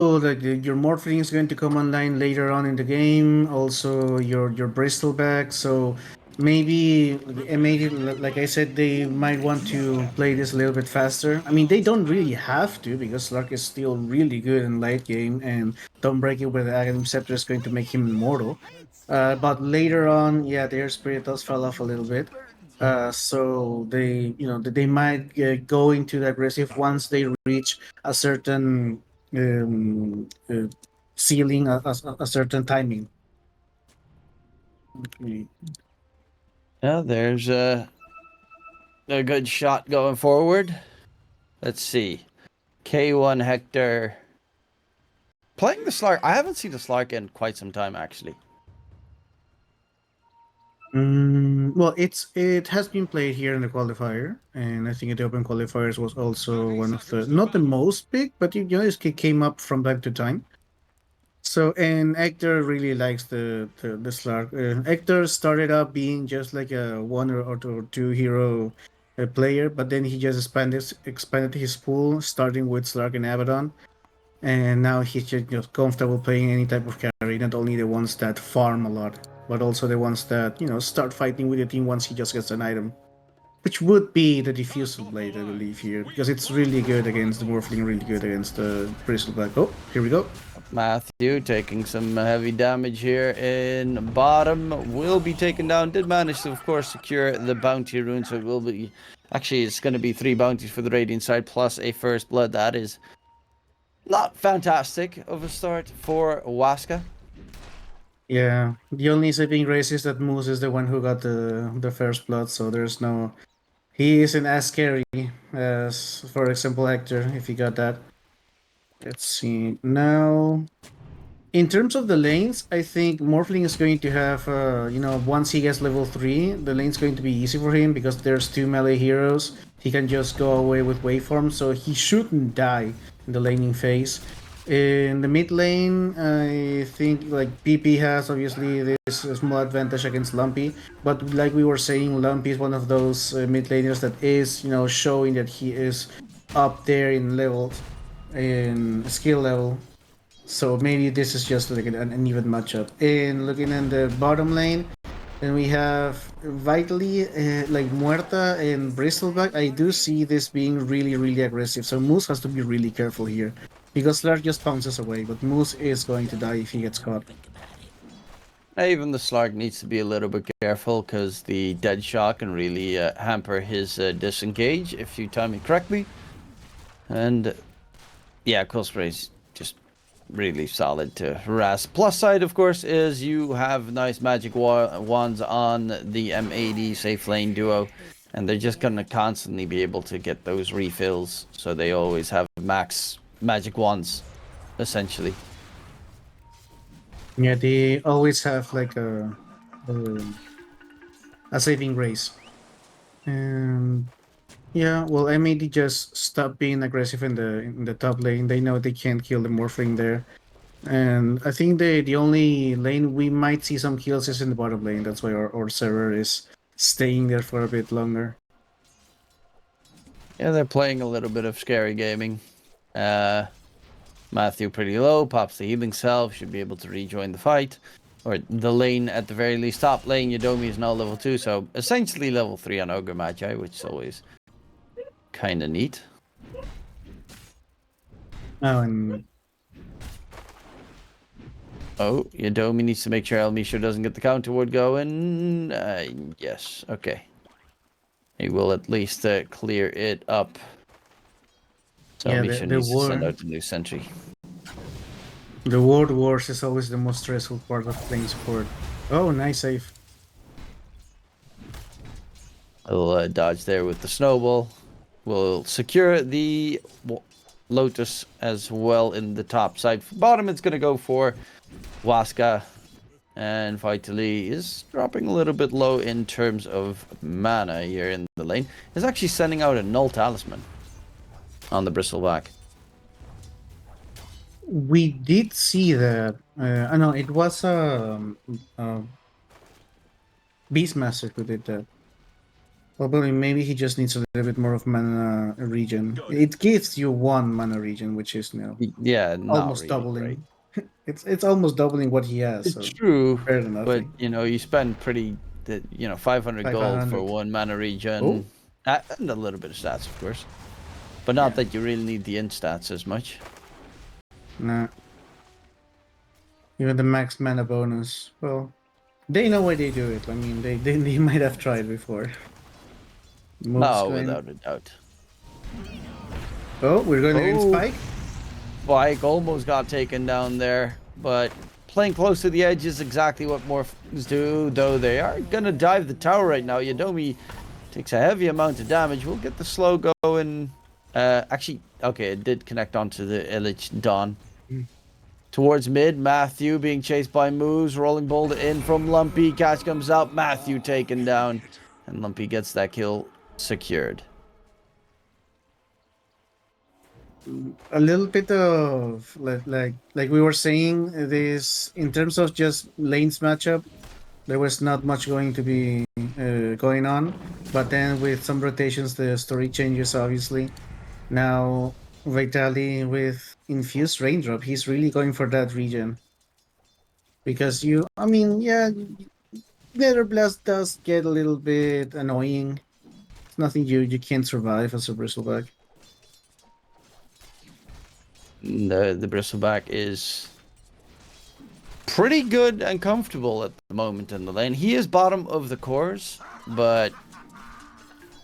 like your Morphling is going to come online later on in the game. Also, your Bristleback. So maybe M80, like I said, they might want to play this a little bit faster. I mean, they don't really have to because Slark is still really good in late game, and don't break it with Aghanim Scepter is going to make him immortal. But later on, yeah, their spirit does fall off a little bit. So they, they might go into the aggressive once they reach a certain ceiling, a certain timing. Okay. Yeah, there's a good shot going forward. Let's see. K1 Hector. Playing the Slark. I haven't seen the Slark in quite some time, actually. Well, it has been played here in the qualifier, and I think the open qualifiers was also one of the not the most big, but it came up from time to time. So, and Hector really likes the Slark. Hector started out being just like a one or two hero player, but then he just expanded his pool, starting with Slark and Abaddon, and now he's just comfortable playing any type of carry, not only the ones that farm a lot, but also the ones that start fighting with the team once he just gets an item, which would be the Diffusal Blade, I believe here, because it's really good against the Morphling, really good against the Bristleback. Oh, here we go. Matthew taking some heavy damage here in bottom. Will be taken down. Did manage to, of course, secure the bounty rune. So it will be... Actually, it's going to be 3 bounties for the Radiant side plus a first blood. That is not fantastic of a start for Waska. Yeah, the only saving grace is that Moose is the one who got the first blood, so there's no... He isn't as scary as, for example, Hector, if he got that. Let's see. Now, in terms of the lanes, I think Morphling is going to have, once he gets level 3, the lane's going to be easy for him because there's 2 melee heroes. He can just go away with waveform, so he shouldn't die in the laning phase. In the mid lane, I think like PP has obviously this small advantage against Lumpy, but like we were saying, Lumpy is one of those mid laners that is, showing that he is up there in levels, in skill level. So maybe this is just like an even matchup. And looking in the bottom lane, then we have Vitally, like Muerta and Bristleback. I do see this being really, really aggressive. So Moose has to be really careful here. Because Slark just bounces away, but Moose is going to die if he gets caught. Even the Slark needs to be a little bit careful because the dead shot can really hamper his disengage if you time it correctly. And yeah, Cold Spray's just really solid to harass. Plus side, of course, is you have nice magic wands on the M80 safe lane duo, and they're just gonna constantly be able to get those refills, so they always have max magic wands, essentially. Yeah, they always have like a saving grace. And yeah, well, MAD just stop being aggressive in the top lane. They know they can't kill the Morphling there. And I think the only lane we might see some kills is in the bottom lane. That's why our server is staying there for a bit longer. Yeah, they're playing a little bit of scary gaming. Matthew pretty low, pops the healing salve, should be able to rejoin the fight. Or the lane at the very least. Top lane, Yodomi is now level 2, so essentially level 3 on Ogre Magi, which is always kind of neat. Oh, and Oh, Yodomi needs to make sure El Misho doesn't get the counter ward going. Yes, okay. He will at least clear it up. So yeah, Misho needs to send out the new sentry. the World Wars is always the most stressful part of playing support. Oh, nice save. A little dodge there with the snowball. We'll secure the Lotus as well in the top side. For bottom, it's going to go for Waska. And Vitally is dropping a little bit low in terms of mana here in the lane. Is actually sending out a null talisman on the Bristleback. We did see that. No, it was Beastmaster who did that. Probably maybe he just needs a little bit more of mana regen. It gives you 1 mana regen, which is Yeah, not almost really great. doubling. It's almost doubling what he has, so True, better than but nothing. you spend 500 gold for 500. 1 mana Oh, regen, and a little bit of stats, of course. But not yeah. that you really need the int stats as much. Nah. Even the max mana bonus. Well, they know why they do it. I mean, they might have tried before. Moves No, going. without a doubt. Oh, we're going to end Oh, spike. Bike almost got taken down there, but playing close to the edge is exactly what Morphs do, though they are going to dive the tower right now. Yadomi takes a heavy amount of damage. We'll get the slow going. Actually, okay, it did connect onto the Illich Dawn. Towards mid, Matthew being chased by Moose, rolling boulder in from Lumpy. Catch comes out, Matthew taken down, and Lumpy gets that kill secured. A little bit of like we were saying, this in terms of just lanes matchup, there was not much going to be going on, but then with some rotations, the story changes. Obviously, now Vitali with infused raindrop, he's really going for that region because I mean, yeah, Nether Blast does get a little bit annoying. It's nothing you can't survive as a bristleback. The Bristleback is pretty good and comfortable at the moment in the lane. He is bottom of the cores, but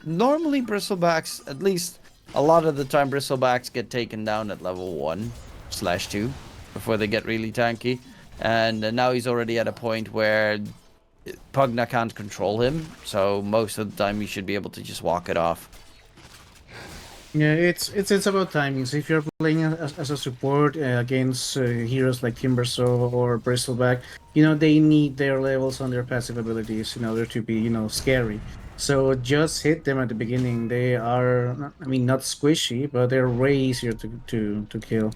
normally Bristlebacks, at least a lot of the time, Bristlebacks get taken down at level 1/2 before they get really tanky. And now he's already at a point where Pugna can't control him, so most of the time you should be able to just walk it off. Yeah, it's about timing. So if you're playing as a support against heroes like Kimberso or Bristleback, they need their levels on their passive abilities in order to be scary. So just hit them at the beginning. They are, I mean, not squishy, but they're way easier to kill.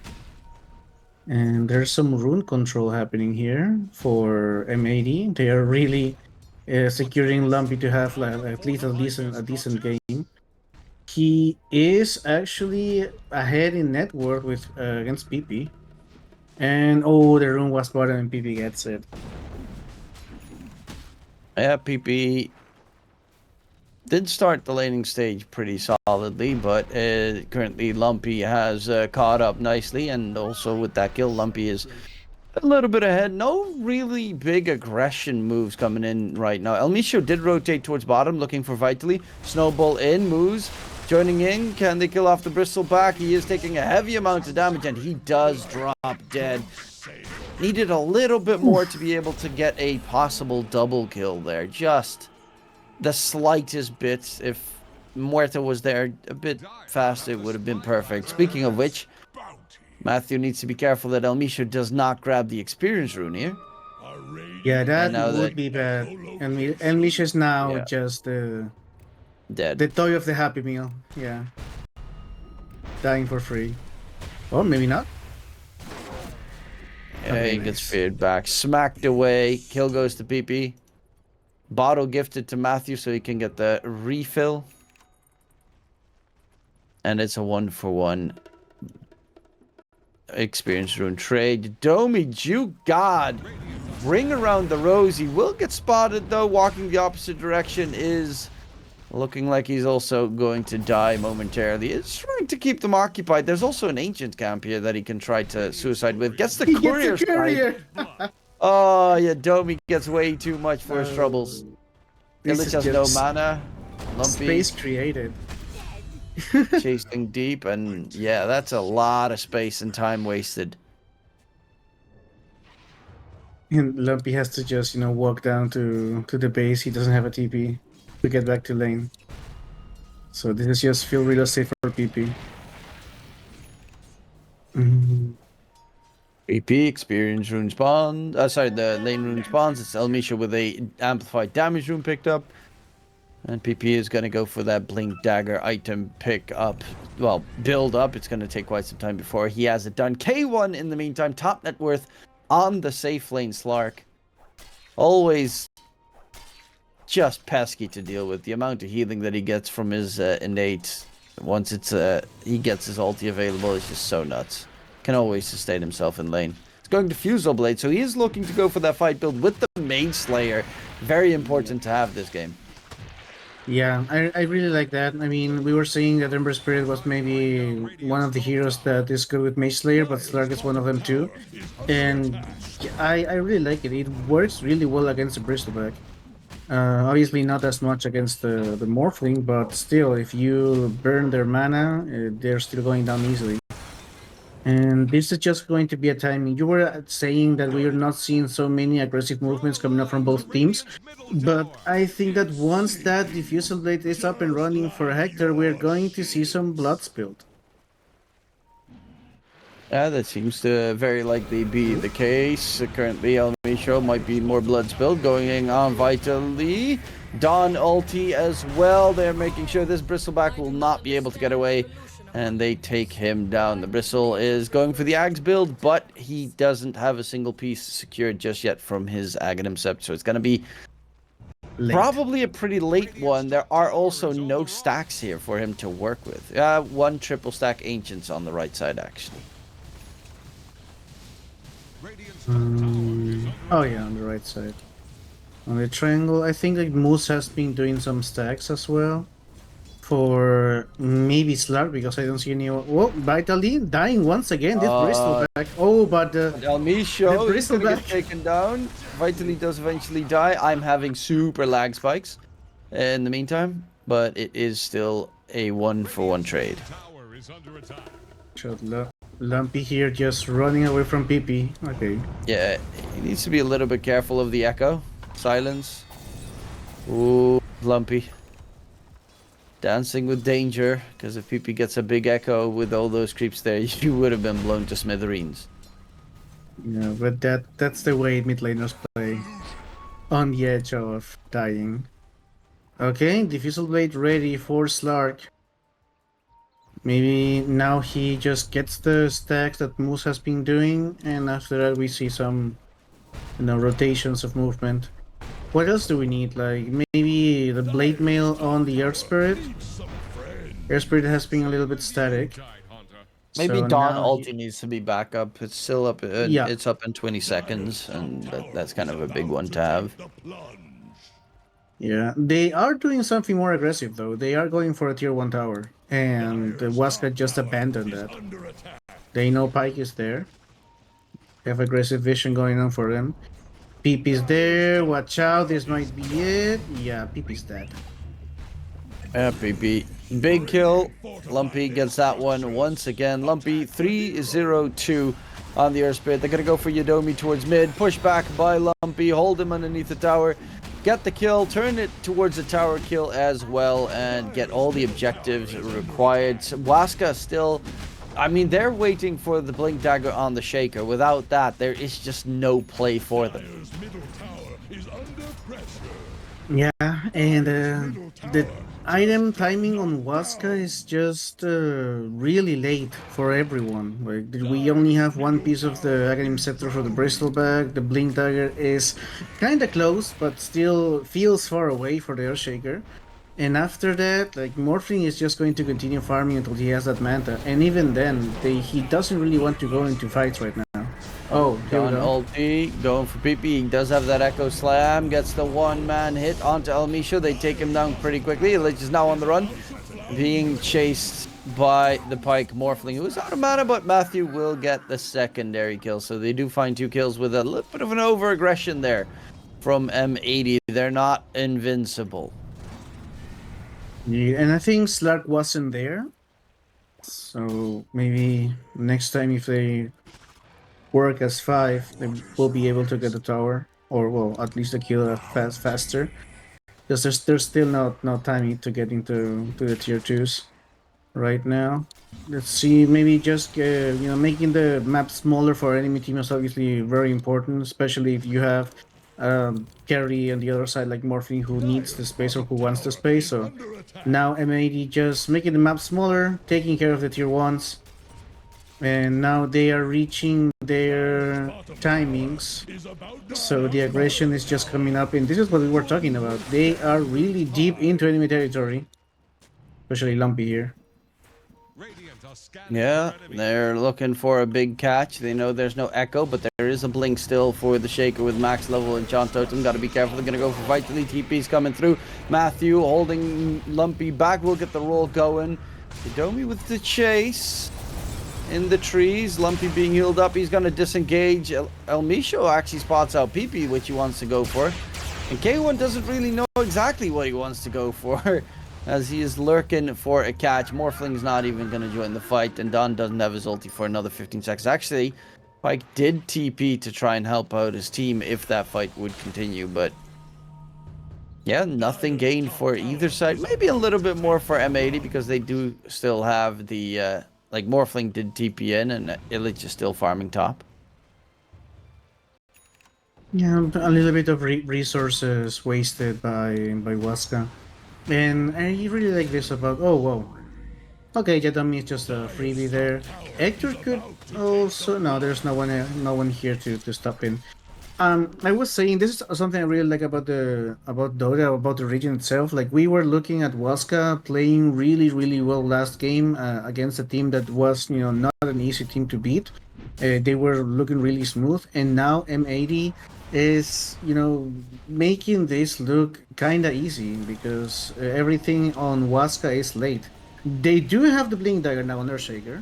And there's some rune control happening here for M80. They are really securing Lumpy to have like at least a decent game. He is actually ahead in net worth with against PP. And oh, the rune was bottom and PP gets it. Yeah, PP did start the laning stage pretty solidly, but currently Lumpy has caught up nicely, and also with that kill, Lumpy is a little bit ahead. No really big aggression moves coming in right now. El Micho did rotate towards bottom, looking for Vitally. Snowball in, moves. Joining in, can they kill off the Bristleback? He is taking a heavy amount of damage, and he does drop dead. Needed a little bit more to be able to get a possible double kill there. Just the slightest bit. If Muerta was there a bit faster, it would have been perfect. Speaking of which, Matthew needs to be careful that El Micho does not grab the experience rune here. Yeah, And that now that, would be bad. And Elmish is now yeah, just dead. the toy of the Happy Meal. Yeah, dying for free, or maybe not. Yeah, he Okay, gets nice. feared back. Smacked away. Kill goes to PP. Bottle gifted to Matthew so he can get the refill. And it's a 1-for-1 experience rune trade. Domi, Jew God. Ring around the rose. He will get spotted though. Walking the opposite direction is looking like he's also going to die momentarily. He's trying to keep them occupied. There's also an ancient camp here that he can try to suicide with. Gets the He gets a courier side. courier. Oh, yeah, Domi gets way too much for his troubles. This Illich is has no just mana. Lumpy space created. chasing deep, and yeah, that's a lot of space and time wasted. And Lumpy has to just, walk down to the base. He doesn't have a TP to get back to lane. So this is just field real safe for PP. Mhm. AP experience rune spawn. Sorry, the lane rune spawns. It's El Misha with a amplified damage rune picked up. And PP is going to go for that blink dagger item pick up. Well, build up. It's going to take quite some time before he has it done. K1 in the meantime, top net worth on the safe lane Slark. Always just pesky to deal with. The amount of healing that he gets from his innate, once it's he gets his ulti available, is just so nuts. Can always sustain himself in lane. He's going to Fusel Blade, so he is looking to go for that fight build with the Maid Slayer. Very important to have this game. Yeah, I really like that. I mean, we were saying that Ember Spirit was maybe one of the heroes that is good with Mage Slayer, but Slark is one of them too. And I really like it. It works really well against the Bristleback. Obviously not as much against the Morphling, but still, if you burn their mana, they're still going down easily. And this is just going to be a timing. You were saying that we are not seeing so many aggressive movements coming up from both teams, but I think that once that Diffusal Blade is up and running for Hector, we're going to see some blood spilled. Yeah, that seems to very likely be the case. Currently, Elmisho might be more blood spilled going on vitally. Dawn ulti as well. They're making sure this Bristleback will not be able to get away. And they take him down. The Bristle is going for the Ags build, but he doesn't have a single piece secured just yet from his Aghanim Sept. So it's going to be probably a pretty late one. There are also no stacks here for him to work with. One triple stack Ancients on the right side, actually. Oh yeah, on the right side. On the triangle, I think like Moose has been doing some stacks as well. For maybe Slark, because I don't see any. Whoa, Vitally dying once again. This Bristleback. Oh, but Elmisho is going to get taken down. Vitally does eventually die. I'm having super lag spikes in the meantime, but it is still a 1-for-1 trade. Lumpy here just running away from PP. Okay. Yeah, he needs to be a little bit careful of the echo. Silence. Ooh, Lumpy. Dancing with danger, because if PP gets a big echo with all those creeps there, you would have been blown to smithereens. Yeah, but that's the way mid laners play. On the edge of dying. Okay, Diffusal Blade ready for Slark. Maybe now he just gets the stacks that Moose has been doing, and after that we see some, rotations of movement. What else do we need? Like maybe the Blade Mail on the Earth Spirit. Earth Spirit has been a little bit static. Maybe So Dawn now ulti needs to be back up. It's still up. Yeah. It's up in 20 seconds, and that's kind of a big one to have. Yeah, they are doing something more aggressive though. They are going for a tier 1 tower, and the Waska just abandoned that. They know Pike is there. They have aggressive vision going on for them. PP's there. Watch out, this might be it. Yeah, PP's dead. Yeah, PP. Big kill. Lumpy gets that one once again. Lumpy 3-0-2 on the Earth Spirit. They're going to go for Yadomi towards mid. Push back by Lumpy. Hold him underneath the tower. Get the kill. Turn it towards the tower kill as well. And get all the objectives required. Waska still... I mean, they're waiting for the Blink Dagger on the Shaker. Without that, there is just no play for them. Yeah, and the item timing on Waska is just really late for everyone. Like, we only have one piece of the Aghanim Scepter for the Bristleback. The Blink Dagger is kind of close, but still feels far away for the Earthshaker. And after that, like, Morphling is just going to continue farming until he has that Manta. And even then, he doesn't really want to go into fights right now. Oh, here we go. Ulti, going for PP. He does have that Echo Slam. Gets the one-man hit onto Elmisho. They take him down pretty quickly. Lich is now on the run. Being chased by the Pike Morphling, who is out of mana, but Matthew will get the secondary kill. So they do find 2 kills with a little bit of an over-aggression there from M80. They're not invincible. Yeah, and I think Slark wasn't there. So maybe next time if they work as 5, they will be able to get the tower. Or, well, at least the kill faster. Because there's still no timing to get into the tier 2s right now. Let's see, maybe just making the map smaller for enemy team is obviously very important, especially if you have carry on the other side like Morphling who needs the space or who wants the space. So now M80 just making the map smaller, taking care of the tier 1s, and now they are reaching their timings. So the aggression is just coming up, and this is what we were talking about. They are really deep into enemy territory, especially Lumpy here. Yeah, they're looking for a big catch. They know there's no echo, but there is a blink still for the Shaker with max level enchant totem. Got to be careful. They're going to go for Vitally. TP's coming through. Matthew holding Lumpy back. We'll get the roll going. Hidomi with the chase in the trees. Lumpy being healed up. He's going to disengage. El Misho actually spots out PP, which he wants to go for. And K1 doesn't really know exactly what he wants to go for. As he is lurking for a catch. Morphling's not even going to join the fight. And Don doesn't have his ulti for another 15 seconds. Actually, Pike did TP to try and help out his team if that fight would continue. But yeah, nothing gained for either side. Maybe a little bit more for M80 because they do still have the... like, Morphling did TP in and Illich is still farming top. Yeah, a little bit of resources wasted by Waska. And I really like this about, oh, whoa. Okay, Jadami is just a freebie there. Hector could also, no, there's no one here to stop him. I was saying this is something I really like about Dota, about the region itself. Like we were looking at Waska playing really well last game against a team that was not an easy team to beat. They were looking really smooth, and now M80 is making this look kind of easy because everything on Waska is late. They do have the Blink Dagger now on Earthshaker.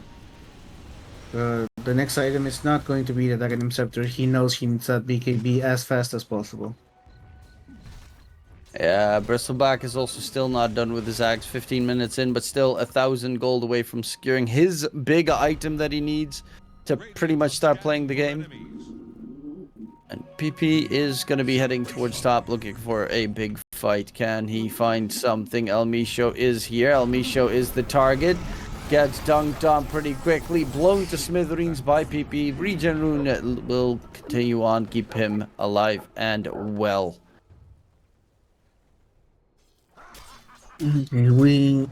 The next item is not going to be the Daghanim Scepter. He knows he needs that BKB as fast as possible. Yeah, Bristleback is also still not done with his axe. 15 minutes in, but still 1,000 gold away from securing his big item that he needs to pretty much start playing the game. And PP is going to be heading towards top, looking for a big fight. Can he find something? El Misho is here. El Misho is the target. Gets dunked on pretty quickly. Blown to smithereens by PP. Regen Rune will continue on. Keep him alive and well. Okay,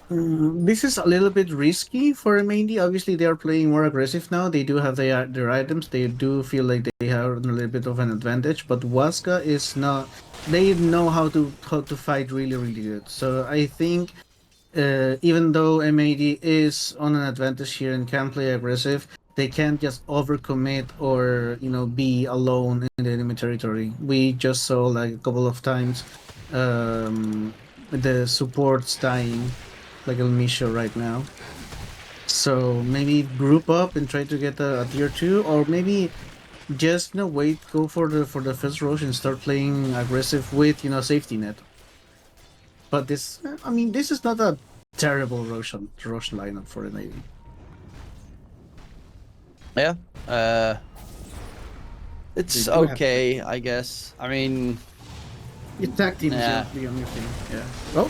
this is a little bit risky for M80. Obviously, they are playing more aggressive now. They do have their items. They do feel like they have a little bit of an advantage. But Waska is not. They know how to fight really good. So I think even though M80 is on an advantage here and can play aggressive, they can't just overcommit or be alone in the enemy territory. We just saw like a couple of times the supports dying, like El Misho right now. So maybe group up and try to get a tier 2, or maybe just wait, go for the first rush and start playing aggressive with safety net. But this is not a terrible rush lineup for an AD. Yeah, it's okay, I guess. I mean, your tag team is the only thing. Yeah. Well.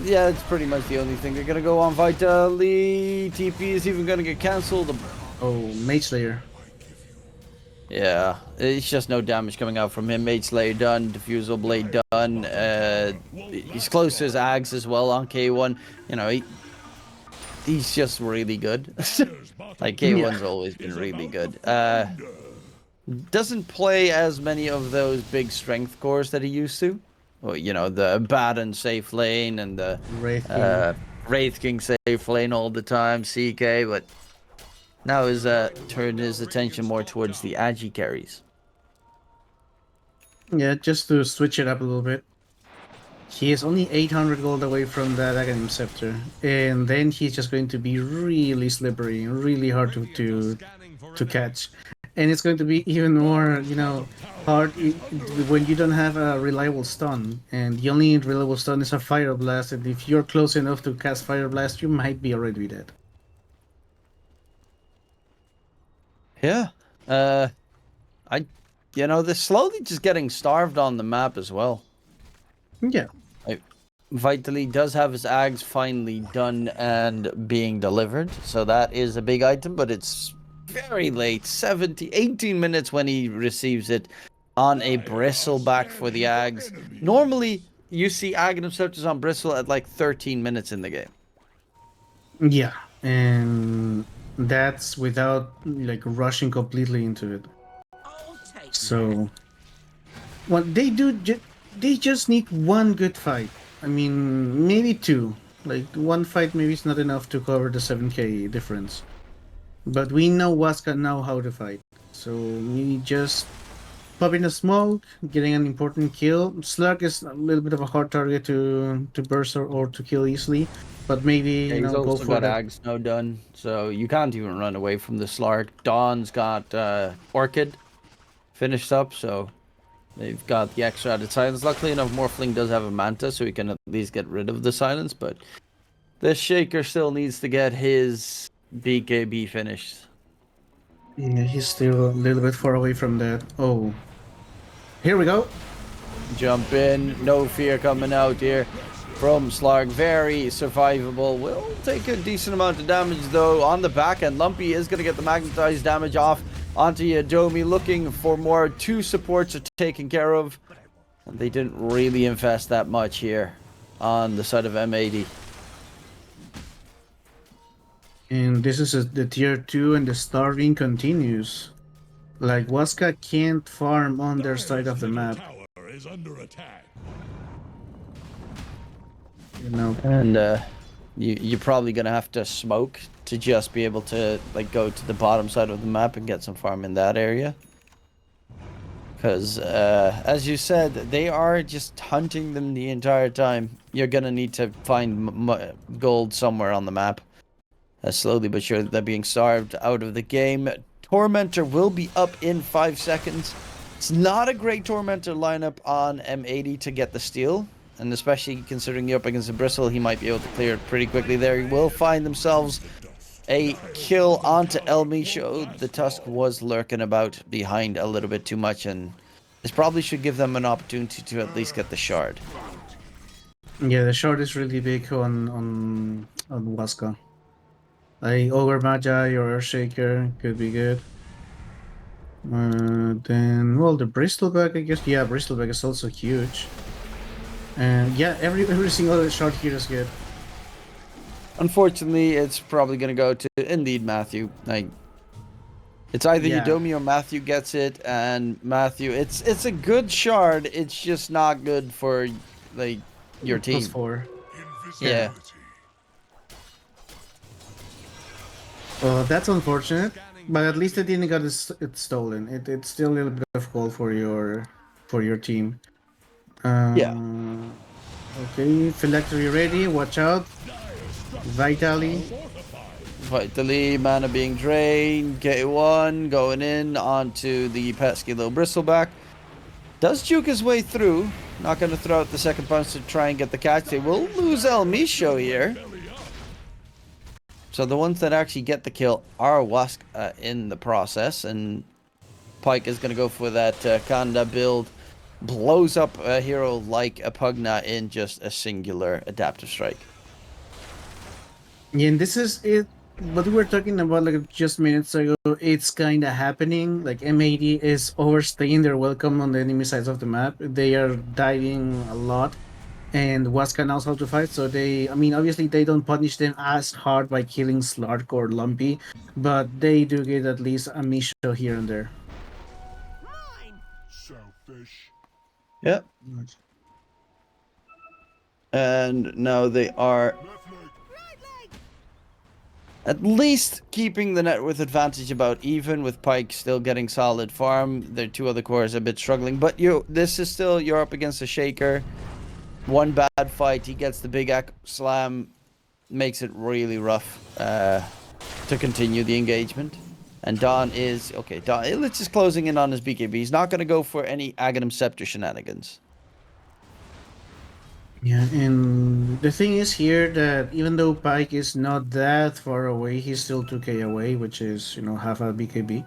Yeah, it's pretty much the only thing. They're gonna go on Vitally. TP is even gonna get cancelled. Oh, Mage Slayer. Yeah, it's just no damage coming out from him. Mage Slayer done. Diffusal Blade done. He's close to his Ags as well on K1. He's just really good. Like, K1's always been really good. Doesn't play as many of those big strength cores that he used to. Well, the Baron safe lane and the Wraith King safe lane all the time, CK, but now he's turned his attention more towards the Agi carries. Yeah, just to switch it up a little bit. He is only 800 gold away from that Aghanim Scepter, and then he's just going to be really slippery, really hard to catch. And it's going to be even more, hard when you don't have a reliable stun. And the only reliable stun is a Fire Blast. And if you're close enough to cast Fire Blast, you might be already dead. Yeah. They're slowly just getting starved on the map as well. Yeah. Vitally does have his Ags finally done and being delivered. So that is a big item, but it's very late, 18 minutes when he receives it on a Bristleback for the Ags. Normally, you see Aghanim Scepters on Bristle at like 13 minutes in the game. Yeah, and That's without like rushing completely into it. So what they do, they just need one good fight. I mean, maybe two. Like one fight, maybe it's not enough to cover the 7K difference. But we know Waska know how to fight. So we just pop in a smoke, getting an important kill. Slug is a little bit of a hard target to burst or to kill easily. But maybe, Yeah, he's go also for got that. Ag Snow done, so you can't even run away from the Slark. Dawn's got Orchid finished up, so they've got the extra added silence. Luckily enough, Morphling does have a Manta, so he can at least get rid of the silence, but this Shaker still needs to get his BKB finished. Yeah, he's still a little bit far away from that. Oh, here we go. Jump in, no fear coming out here from Slark. Very survivable. Will take a decent amount of damage though on the back end. Lumpy is going to get the magnetized damage off onto Yadomi, looking for more. Two supports are taken care of. And they didn't really invest that much here on the side of M80. And this is the tier 2 and the starving continues. Like Waska can't farm on their side of the map. Is under attack. And you're probably gonna have to smoke to just be able to like go to the bottom side of the map and get some farm in that area. Because as you said, they are just hunting them the entire time. You're gonna need to find gold somewhere on the map. Slowly but surely, they're being starved out of the game. Tormentor will be up in 5 seconds. It's not a great Tormentor lineup on M80 to get the steal. And especially considering you're up against a Bristle, he might be able to clear it pretty quickly there. He will find themselves a kill onto El Micho. The Tusk was lurking about behind a little bit too much, and this probably should give them an opportunity to at least get the shard. Yeah, the shard is really big on Waska. Like Ogre Magi or Earthshaker could be good. Then, well, the Bristleback, I guess. Yeah, Bristleback is also huge. And yeah, every single shard here is good. Unfortunately, it's probably going to go to, indeed, Matthew. Like, it's either Yadomi or Matthew gets it, and Matthew, it's a good shard, it's just not good for, like, your team. +4. Yeah. Well, that's unfortunate, but at least it didn't get it stolen. It's still a little bit of gold for your team. Yeah. Okay, Phylactery ready. Watch out. Vitally. Vitally, mana being drained. K1 going in onto the pesky little Bristleback. Does juke his way through. Not going to throw out the second punch to try and get the catch. They will lose El Micho here. So the ones that actually get the kill are Waska in the process. And Pyke is going to go for that Kanda build. Blows up a hero like a Pugna in just a singular adaptive strike. Yeah, and this is it. What we were talking about like just minutes ago, it's kind of happening. Like M80 is overstaying their welcome on the enemy sides of the map. They are diving a lot, and Waska knows how to fight. So I mean, obviously they don't punish them as hard by killing Slark or Lumpy, but they do get at least a Misho here and there. Selfish. Yep. And now they are at least keeping the net worth advantage about even, with Pyke still getting solid farm. Their two other cores a bit struggling, but this is still, you're up against a Shaker. One bad fight, he gets the big slam, makes it really rough to continue the engagement. And Dawn is okay. It's just closing in on his BKB. He's not going to go for any Aghanim Scepter shenanigans. Yeah, and the thing is here that even though Pyke is not that far away, he's still 2k away, which is, half a BKB.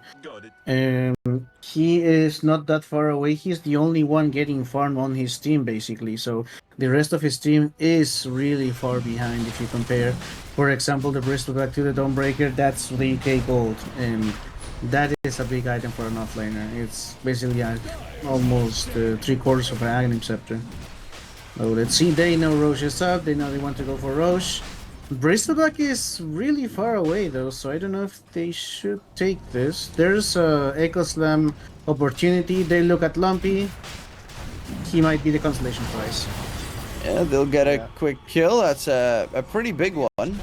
And he is not that far away. He's the only one getting farm on his team, basically. So the rest of his team is really far behind if you compare. For example, the Bristleback to the Dawnbreaker, that's 3k gold. And that is a big item for an offlaner. It's basically almost 3/4 of an Aghanim Scepter. Oh, let's see. They know Roche is up. They know they want to go for Roche. Bristleback is really far away though, so I don't know if they should take this. There's a Echo Slam opportunity. They look at Lumpy. He might be the consolation prize. Yeah, they'll get a Yeah. quick kill. That's a pretty big one.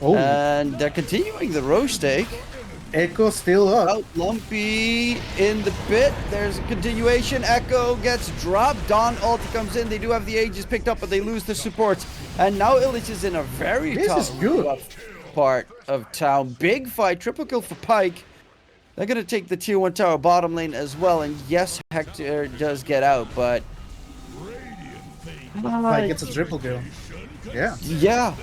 Oh, And they're continuing the row stake. Echo still up. Out Lumpy in the pit. There's a continuation. Echo gets dropped. Dawn ulti comes in. They do have the Aegis picked up, but they lose the supports. And now Illich is in a very This is good. rough part of town. Big fight. Triple kill for Pike. They're going to take the tier 1 tower bottom lane as well. And yes, Hector does get out, but... Pike gets a triple kill. Yeah. Yeah,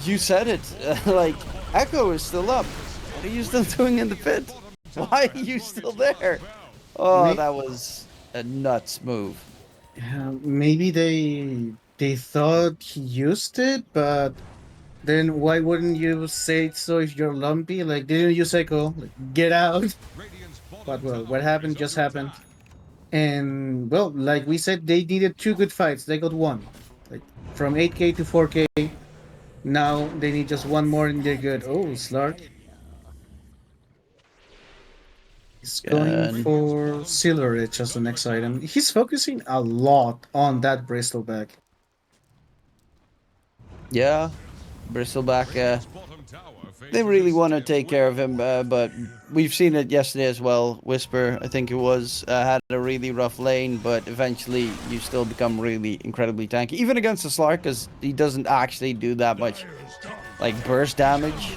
you said it. Like, Echo is still up. What are you still doing in the pit? Why are you still there? Oh, that was a nuts move. Maybe they thought he used it, but then why wouldn't you say so if you're Lumpy? Like, didn't you say go? Like, get out. But well, what happened just happened. And well, like we said, they needed 2 good fights. They got one. Like from 8K to 4K. Now they need just one more and they're good. Oh, Slark. He's going And- for Silver Edge as the next item. He's focusing a lot on that Bristleback. Yeah, Bristleback, they really want to take care of him, but we've seen it yesterday as well. Whisper, I think it was, had a really rough lane, but eventually you still become really incredibly tanky. Even against the Slark, because he doesn't actually do that much, like, burst damage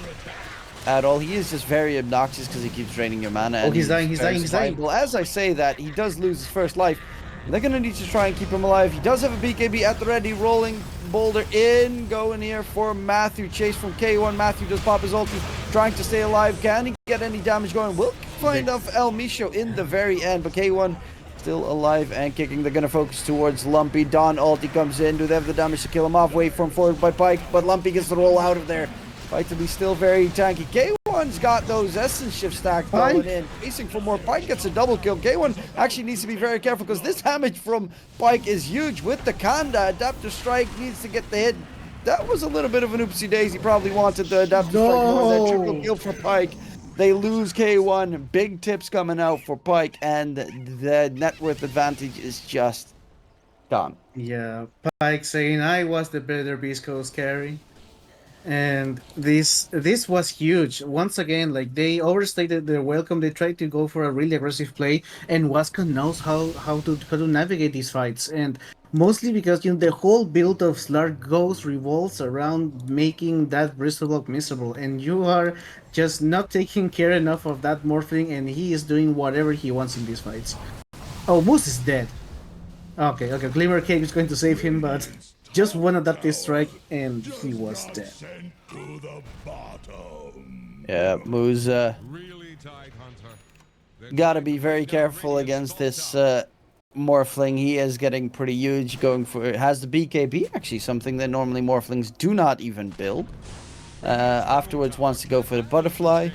at all. He is just very obnoxious because he keeps draining your mana. Oh, And he's dying, he's very dying, he's dying. survivable. As I say that, he does lose his first life. They're going to need to try and keep him alive. He does have a BKB at the ready, rolling boulder in, going here for Matthew. Chase from K1. Matthew does pop his ulti, trying to stay alive. Can he get any damage going? We'll find off El Micho in the very end, but K1 still alive and kicking. They're going to focus towards Lumpy. Dawn ulti comes in. Do they have the damage to kill him off? Wait for him forward by Pike, but Lumpy gets the roll out of there. Fight to be still very tanky. K1's got those essence shift stack going in. Chasing for more. Pike gets a double kill. K1 actually needs to be very careful because this damage from Pike is huge with the Kanda. Adaptive Strike needs to get the hit. That was a little bit of an oopsie daisy. Probably wanted the Adaptive Strike more than triple kill for Pike. They lose K1. Big tips coming out for Pike, and the net worth advantage is just gone. Yeah, Pike saying I was the better Beast Coast carry. And this was huge. Once again, like they overstated their welcome. They tried to go for a really aggressive play, and Waska knows how to navigate these fights. And mostly because the whole build of Slark goes revolves around making that Bristleback miserable, and you are just not taking care enough of that Morphling, and he is doing whatever he wants in these fights. Oh, Moose is dead. Okay, Glimmer Cave is going to save him, but just one adaptive strike and he was dead. Sent to the bottom. Yeah, Moose, Really tight, Hunter. gotta be very careful against this Morphling. He is getting pretty huge, going for... Has the BKB, actually, something that normally Morphlings do not even build. Afterwards wants to go for the Butterfly.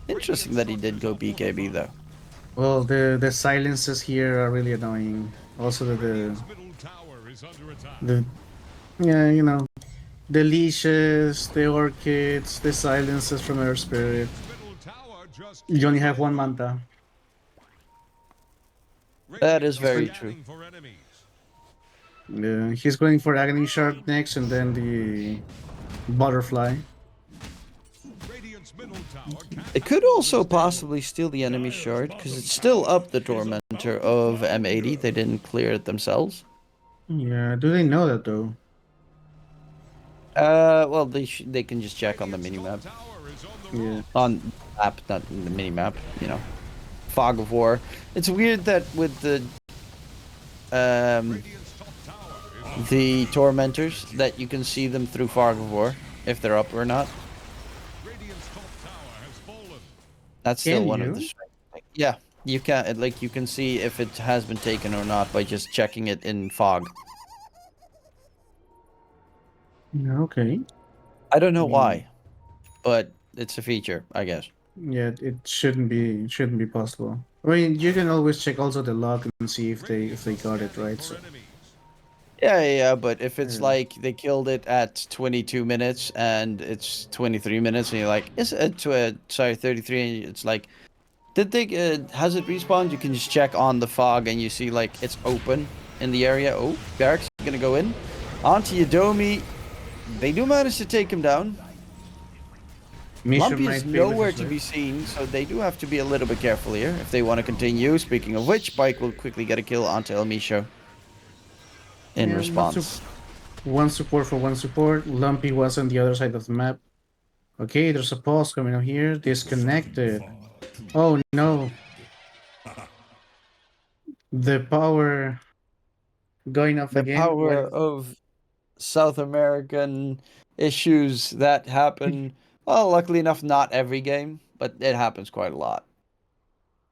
Interesting that he did go BKB, though. Well, the silences here are really annoying. Also Middle tower is under attack. the the leashes, the orchids, the silences from Earth Spirit. Middle tower just You only have one manta. That is very true. for enemies. He's going for Agony Shard next, and then the Butterfly. Radiant's middle tower can It could also possibly steal the enemy shard, because it's still up the Tormentor of M80. They didn't clear it themselves. Yeah, do they know that though? Well, they can just check on the minimap. tower is on the Yeah. On map, not in the minimap, you know. Fog of War. It's weird that with Radiant's top tower is the Tormentors, that you can see them through Fog of War, if they're up or not. Radiant's top tower has fallen. That's still Can one you? of the strengths. Yeah, you can, like, you can see if it has been taken or not by just checking it in Fog. Yeah, okay. I don't know why, but it's a feature, I guess. Yeah, it shouldn't be possible. I mean, you can always check also the log and see if they got it right. So For enemies. Yeah, but if it's Yeah. like they killed it at 22 minutes and it's 23 minutes, and you're like, is it sorry, 33, and it's like, did they, has it respawned? You can just check on the fog and you see like it's open in the area. Oh, Barracks gonna go in. Onto Yadomi. They do manage to take him down. Misha Lumpy is might fail nowhere his to be life. seen, so they do have to be a little bit careful here if they want to continue. Speaking of which, Bike will quickly get a kill onto El Misho in Yeah, response. one support for one support. Lumpy was on the other side of the map. Okay, there's a pulse coming up here. Disconnected. Oh no. The power going off The again. power Well, of South American issues that happen. Well, luckily enough, not every game, but it happens quite a lot.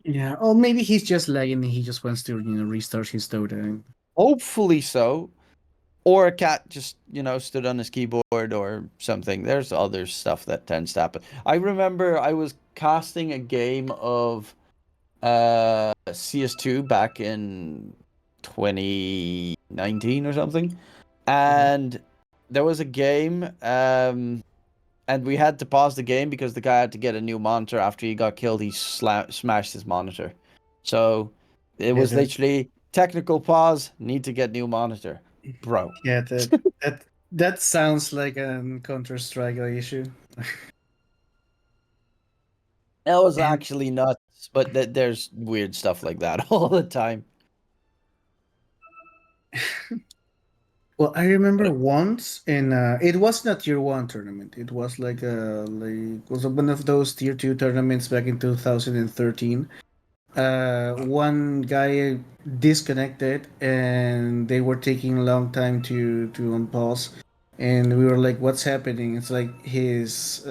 yeah. Oh, maybe he's just lagging and he just wants to, restart his Dota. Hopefully so. Or a cat just, stood on his keyboard or something. There's other stuff that tends to happen. I remember I was casting a game of CS2 back in 2019 or something. And there was a game, and we had to pause the game because the guy had to get a new monitor after he got killed. He smashed his monitor. So it Yeah, was literally technical pause, need to get new monitor. Bro. yeah, that sounds like a Counter-Strike issue. That was And actually nuts, but there's weird stuff like that all the time. well, I remember once in it was not tier one tournament. It was like was one of those tier two tournaments back in 2013. One guy disconnected and they were taking a long time to unpause, and we were like, what's happening? It's like his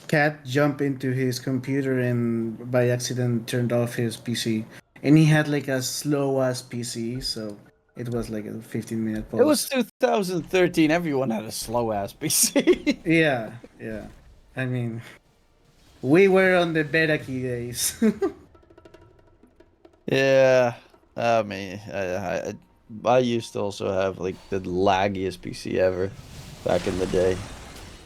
cat jumped into his computer and by accident turned off his PC, and he had like a slow ass PC, so it was like a 15-minute It was pause. 2013. Everyone had a slow ass PC. Yeah, I mean, we were on the beta key days. Yeah, I mean, I used to also have like the laggiest PC ever back in the day.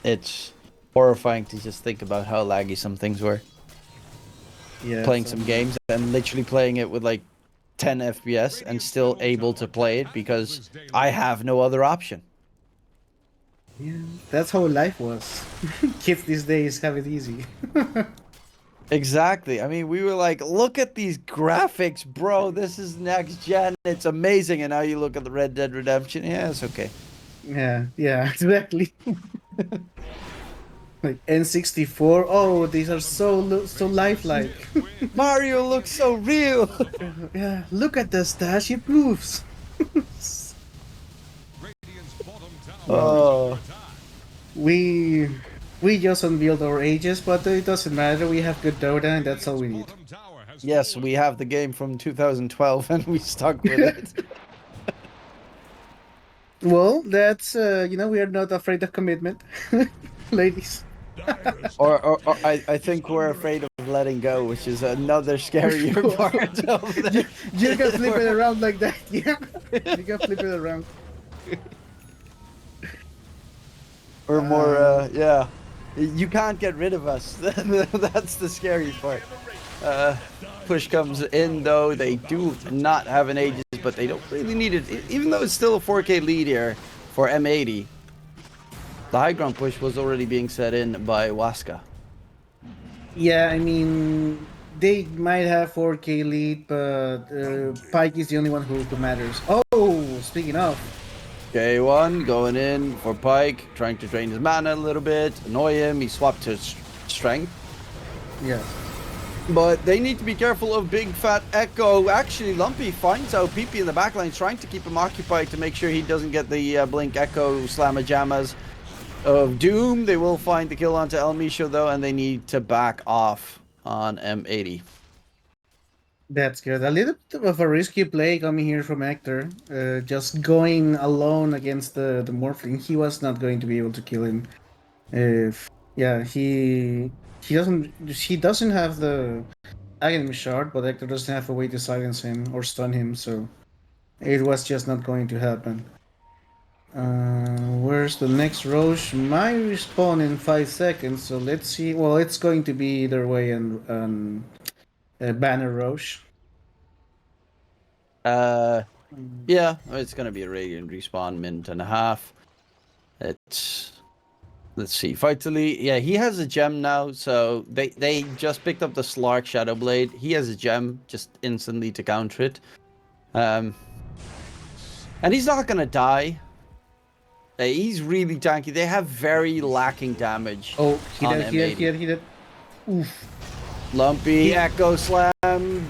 It's horrifying to just think about how laggy some things were. Yeah, Playing some games and literally playing it with like 10 FPS and still able to play it because I have no other option. yeah, that's how life was. Kids these days have it easy. Exactly. I mean, we were like, look at these graphics, bro. This is next gen. It's amazing. And now you look at the Red Dead Redemption. Yeah, it's okay. Yeah, exactly. Like N64. Oh, these are so lifelike. Mario looks so real. Yeah, look at the stash. It moves. Radiant's bottom tower Well, is Oh, under attack. we just unveiled our ages, but it doesn't matter. We have good Dota, and that's all we need. Bottom tower has yes, fallen. we have the game from 2012 and we stuck with it. Well, that's we are not afraid of commitment, ladies. Or I think we're afraid of letting go, which is another scarier part of you, the. you can flip it around like that. Yeah, you can flip it around. Or more, yeah. You can't get rid of us. That's the scary part. Push comes in though. They do not have an Aegis, but they don't really need it. Even though it's still a 4K lead here for M80, the high ground push was already being set in by Waska. Yeah, I mean, they might have 4K lead, but Pike is the only one who matters. Oh, speaking of, K1 going in for Pike, trying to drain his mana a little bit, annoy him. He swapped to strength. yeah, But they need to be careful of Big Fat Echo. Actually, Lumpy finds out PP in the backline, trying to keep him occupied to make sure he doesn't get the Blink Echo Slammajamas of Doom. They will find the kill onto El Misho though, and they need to back off on M80. that's good. A little bit of a risky play coming here from Hector. Just going alone against the Morphling. He was not going to be able to kill him. If yeah, he doesn't have the Aghanim shard, but Hector doesn't have a way to silence him or stun him. So It was just not going to happen. Where's the next Roche? Might respawn in 5 seconds, so let's see. Well, it's going to be either way and Banner Roche. Yeah, it's gonna be a Radiant respawn, minute and a half. Let's see. Vitally, yeah, he has a gem now, so they just picked up the Slark Shadowblade. He has a gem just instantly to counter it. And he's not gonna die. He's really tanky. They have very lacking damage. Oh, he on did. M80. Oof. Lumpy, Echo Slam,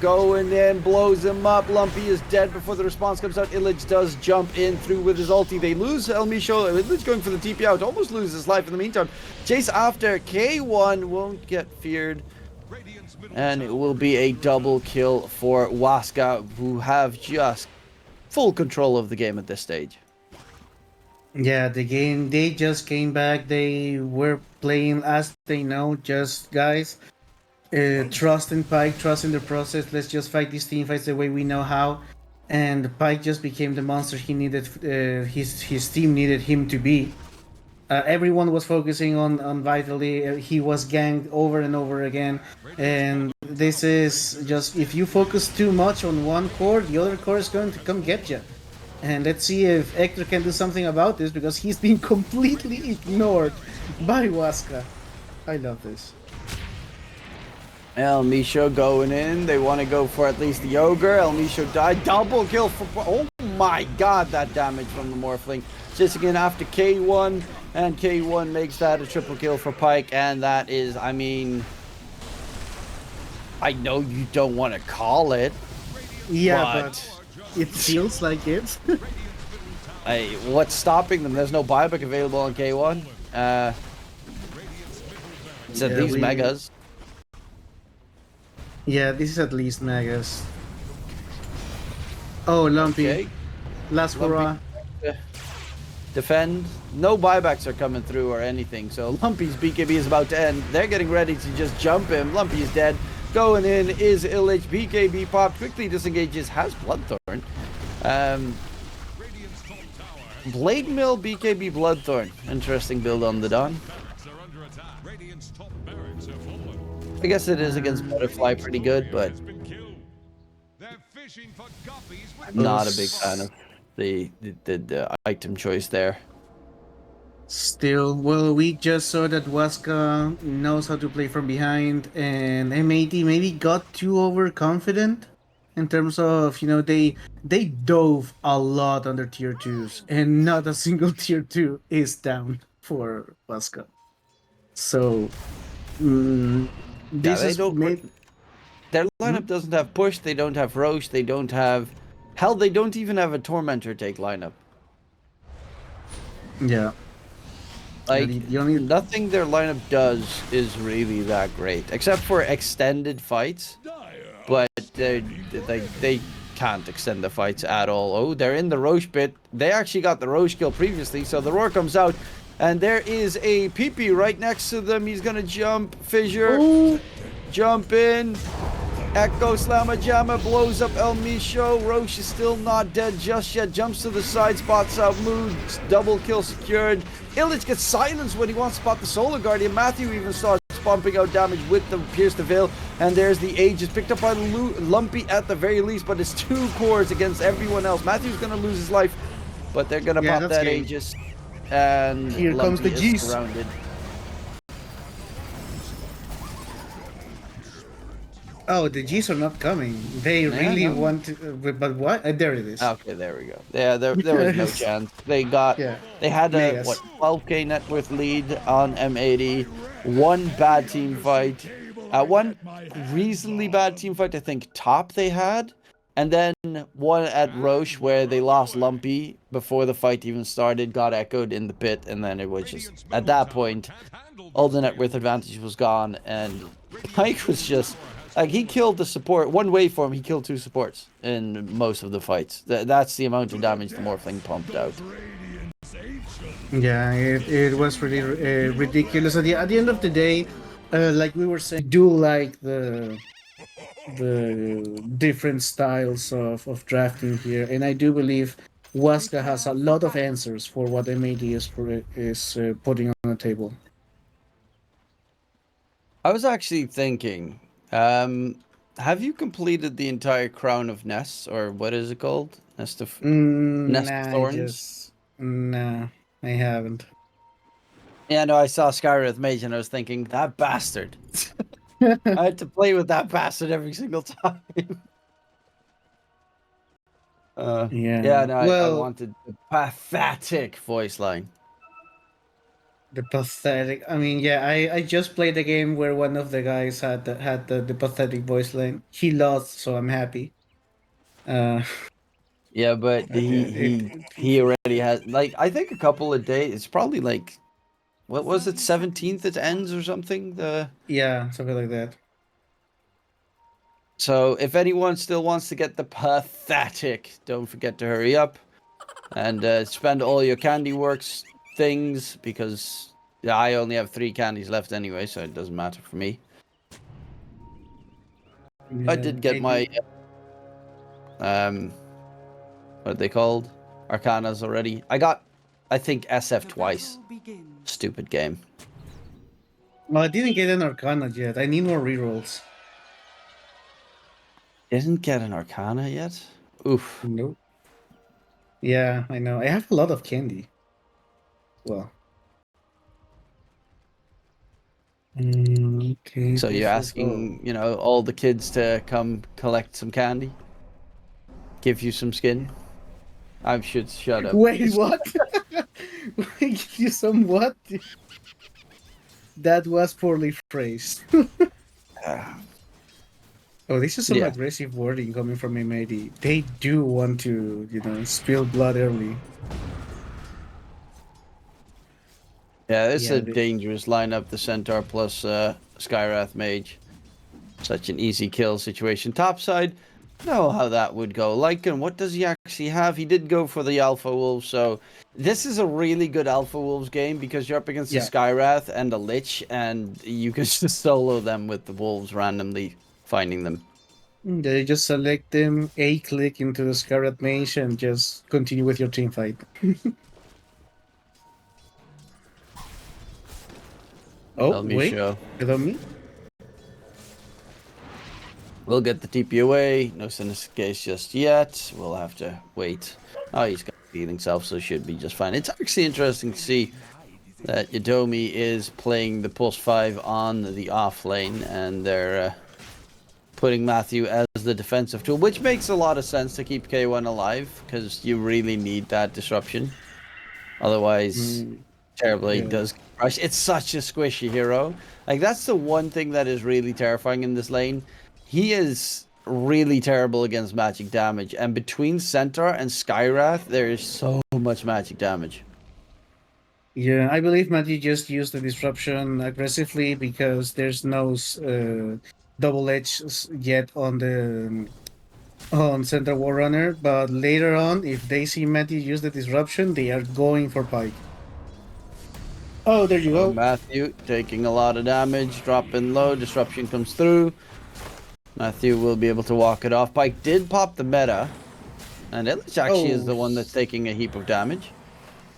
going in, blows him up. Lumpy is dead before the response comes out. Illich does jump in through with his ulti. They lose El Micho. Illich going for the TP out, almost loses his life in the meantime. Chase after K1 won't get feared. And it will be a double kill for Waska, who have just full control of the game at this stage. Yeah, the game, they just came back. They were playing as they know, just guys. Trust in Pike, trust in the process. Let's just fight these team fights the way we know how. And Pike just became the monster he needed. His team needed him to be. Everyone was focusing on Vitally. He was ganged over and over again. And this is just, if you focus too much on one core, the other core is going to come get you. And let's see if Hector can do something about this, because he's been completely ignored by Waska. I love this. El Micho going in. They want to go for at least the Ogre. El Micho died. Double kill for... Oh my god, that damage from the Morphling. Chasing in after K1. And K1 makes that a triple kill for Pike. And that is, I mean... I know you don't want to call it. Yeah, but it feels like it. Hey, what's stopping them? There's no buyback available on K1. It's at these megas. Yeah, this is at least Megas. Oh, Lumpy. Okay. Last hurrah. Defend. No buybacks are coming through or anything. So Lumpy's BKB is about to end. They're getting ready to just jump him. Lumpy is dead. Going in is Illich. BKB popped. Quickly disengages. Has Bloodthorn. Blade Mill, BKB, Bloodthorn. Interesting build on the Dawn. I guess it is against Butterfly pretty good, but not a big fan of the item choice there. Still, well, we just saw that Waska knows how to play from behind, and M80 maybe got too overconfident in terms of, you know, they dove a lot on their tier 2s, and not a single tier 2 is down for Waska. So, this is their lineup doesn't have push, they don't have Roche, they don't have... Hell, they don't even have a Tormentor take lineup. Yeah. Like, nothing their lineup does is really that great, except for extended fights. But they can't extend the fights at all. Oh, they're in the Roche pit. They actually got the Roche kill previously, so the roar comes out. And there is a PP right next to them. He's gonna jump, fissure, Ooh. jump in. Echo Slamma Jamma blows up El Micho. Roche is still not dead just yet. Jumps to the side, spots out Mood. Double kill secured. Illich gets silenced when he wants to spot the Solar Guardian. Matthew even starts pumping out damage with the Pierce the Veil. And there's the Aegis picked up by Lumpy at the very least, but it's 2 cores against everyone else. Matthew's gonna lose his life, but they're gonna pop that game. Aegis. And here comes the G's. Surrounded. Oh, the G's are not coming. They really want to, but what? There it is. Okay, there we go. Yeah, there was no chance. They got, they had a, what, 12k net worth lead on M80. One bad team fight. One reasonably bad team fight, I think, top they had. And then one at Roche where they lost Lumpy before the fight even started, got echoed in the pit, and then it was just, at that point, all the net worth advantage was gone, and Pike was just... Like, he killed the support. One waveform, he killed 2 supports in most of the fights. That's the amount of damage the Morphling pumped out. Yeah, it was really ridiculous. At the end of the day, like we were saying, do like the the different styles of drafting here, and I do believe Waska has a lot of answers for what M80 is putting on the table. I was actually thinking, have you completed the entire Crown of Nests, or what is it called? Nest of Thorns? Nah, I haven't. Yeah, no, I saw Skywrath Mage and I was thinking, that bastard. I had to play with that bastard every single time. Yeah, Yeah. no, I Well, wanted the pathetic voice line. the pathetic. I mean, yeah, I just played a game where one of the guys had the pathetic voice line. He lost, so I'm happy. Uh, Yeah, but but yeah, he already has, like, I think a couple of days. It's probably like, what was it, 17th it ends or something? yeah, something like that. So if anyone still wants to get the pathetic, don't forget to hurry up and spend all your candy works things, because yeah, I only have 3 candies left anyway, so it doesn't matter for me. I Yeah, did get my what are they called? Arcanas already. I got, I think, SF twice. Stupid game. Well, I didn't get an Arcana yet. I need more rerolls. Didn't get an Arcana yet? Oof. Nope. Yeah, I know. I have a lot of candy. Well. Okay, So you're this is oh. asking, you know, all the kids to come collect some candy? Give you some skin? I should shut up. Wait, what? Give you some what? That was poorly phrased. Oh, this is some Yeah. aggressive wording coming from M80. They do want to, spill blood early. Yeah, it's Yeah, a dangerous lineup, the Centaur plus Skywrath Mage. Such an easy kill situation. Topside, know how that would go. Lycan, what does he actually have? He did go for the Alpha Wolf, so this is a really good Alpha Wolves game because you're up against the Skywrath and the Lich, and you can just solo them with the Wolves randomly finding them. They just select them, A-click into the Scarlet Mage, and just continue with your team fight. Oh, Let me wait. show. Is that me? We'll get the TP away. No Sinister Case just yet. We'll have to wait. Oh, he's got healing self, so should be just fine. It's actually interesting to see that Yadomi is playing the pulse 5 on the off lane, and they're putting Matthew as the defensive tool, which makes a lot of sense to keep K1 alive, because you really need that disruption. Otherwise, Terrorblade does crush. It's such a squishy hero. Like, that's the one thing that is really terrifying in this lane. He is really terrible against magic damage, and between Centaur and Skywrath, there is so much magic damage. Yeah, I believe Matty just used the disruption aggressively because there's no double edge yet on Center Warrunner. But later on, if they see Matty use the disruption, they are going for Pike. Oh, there you go. Matthew taking a lot of damage, dropping low, disruption comes through. Matthew will be able to walk it off. Pike did pop the meta, and Illich actually is the one that's taking a heap of damage,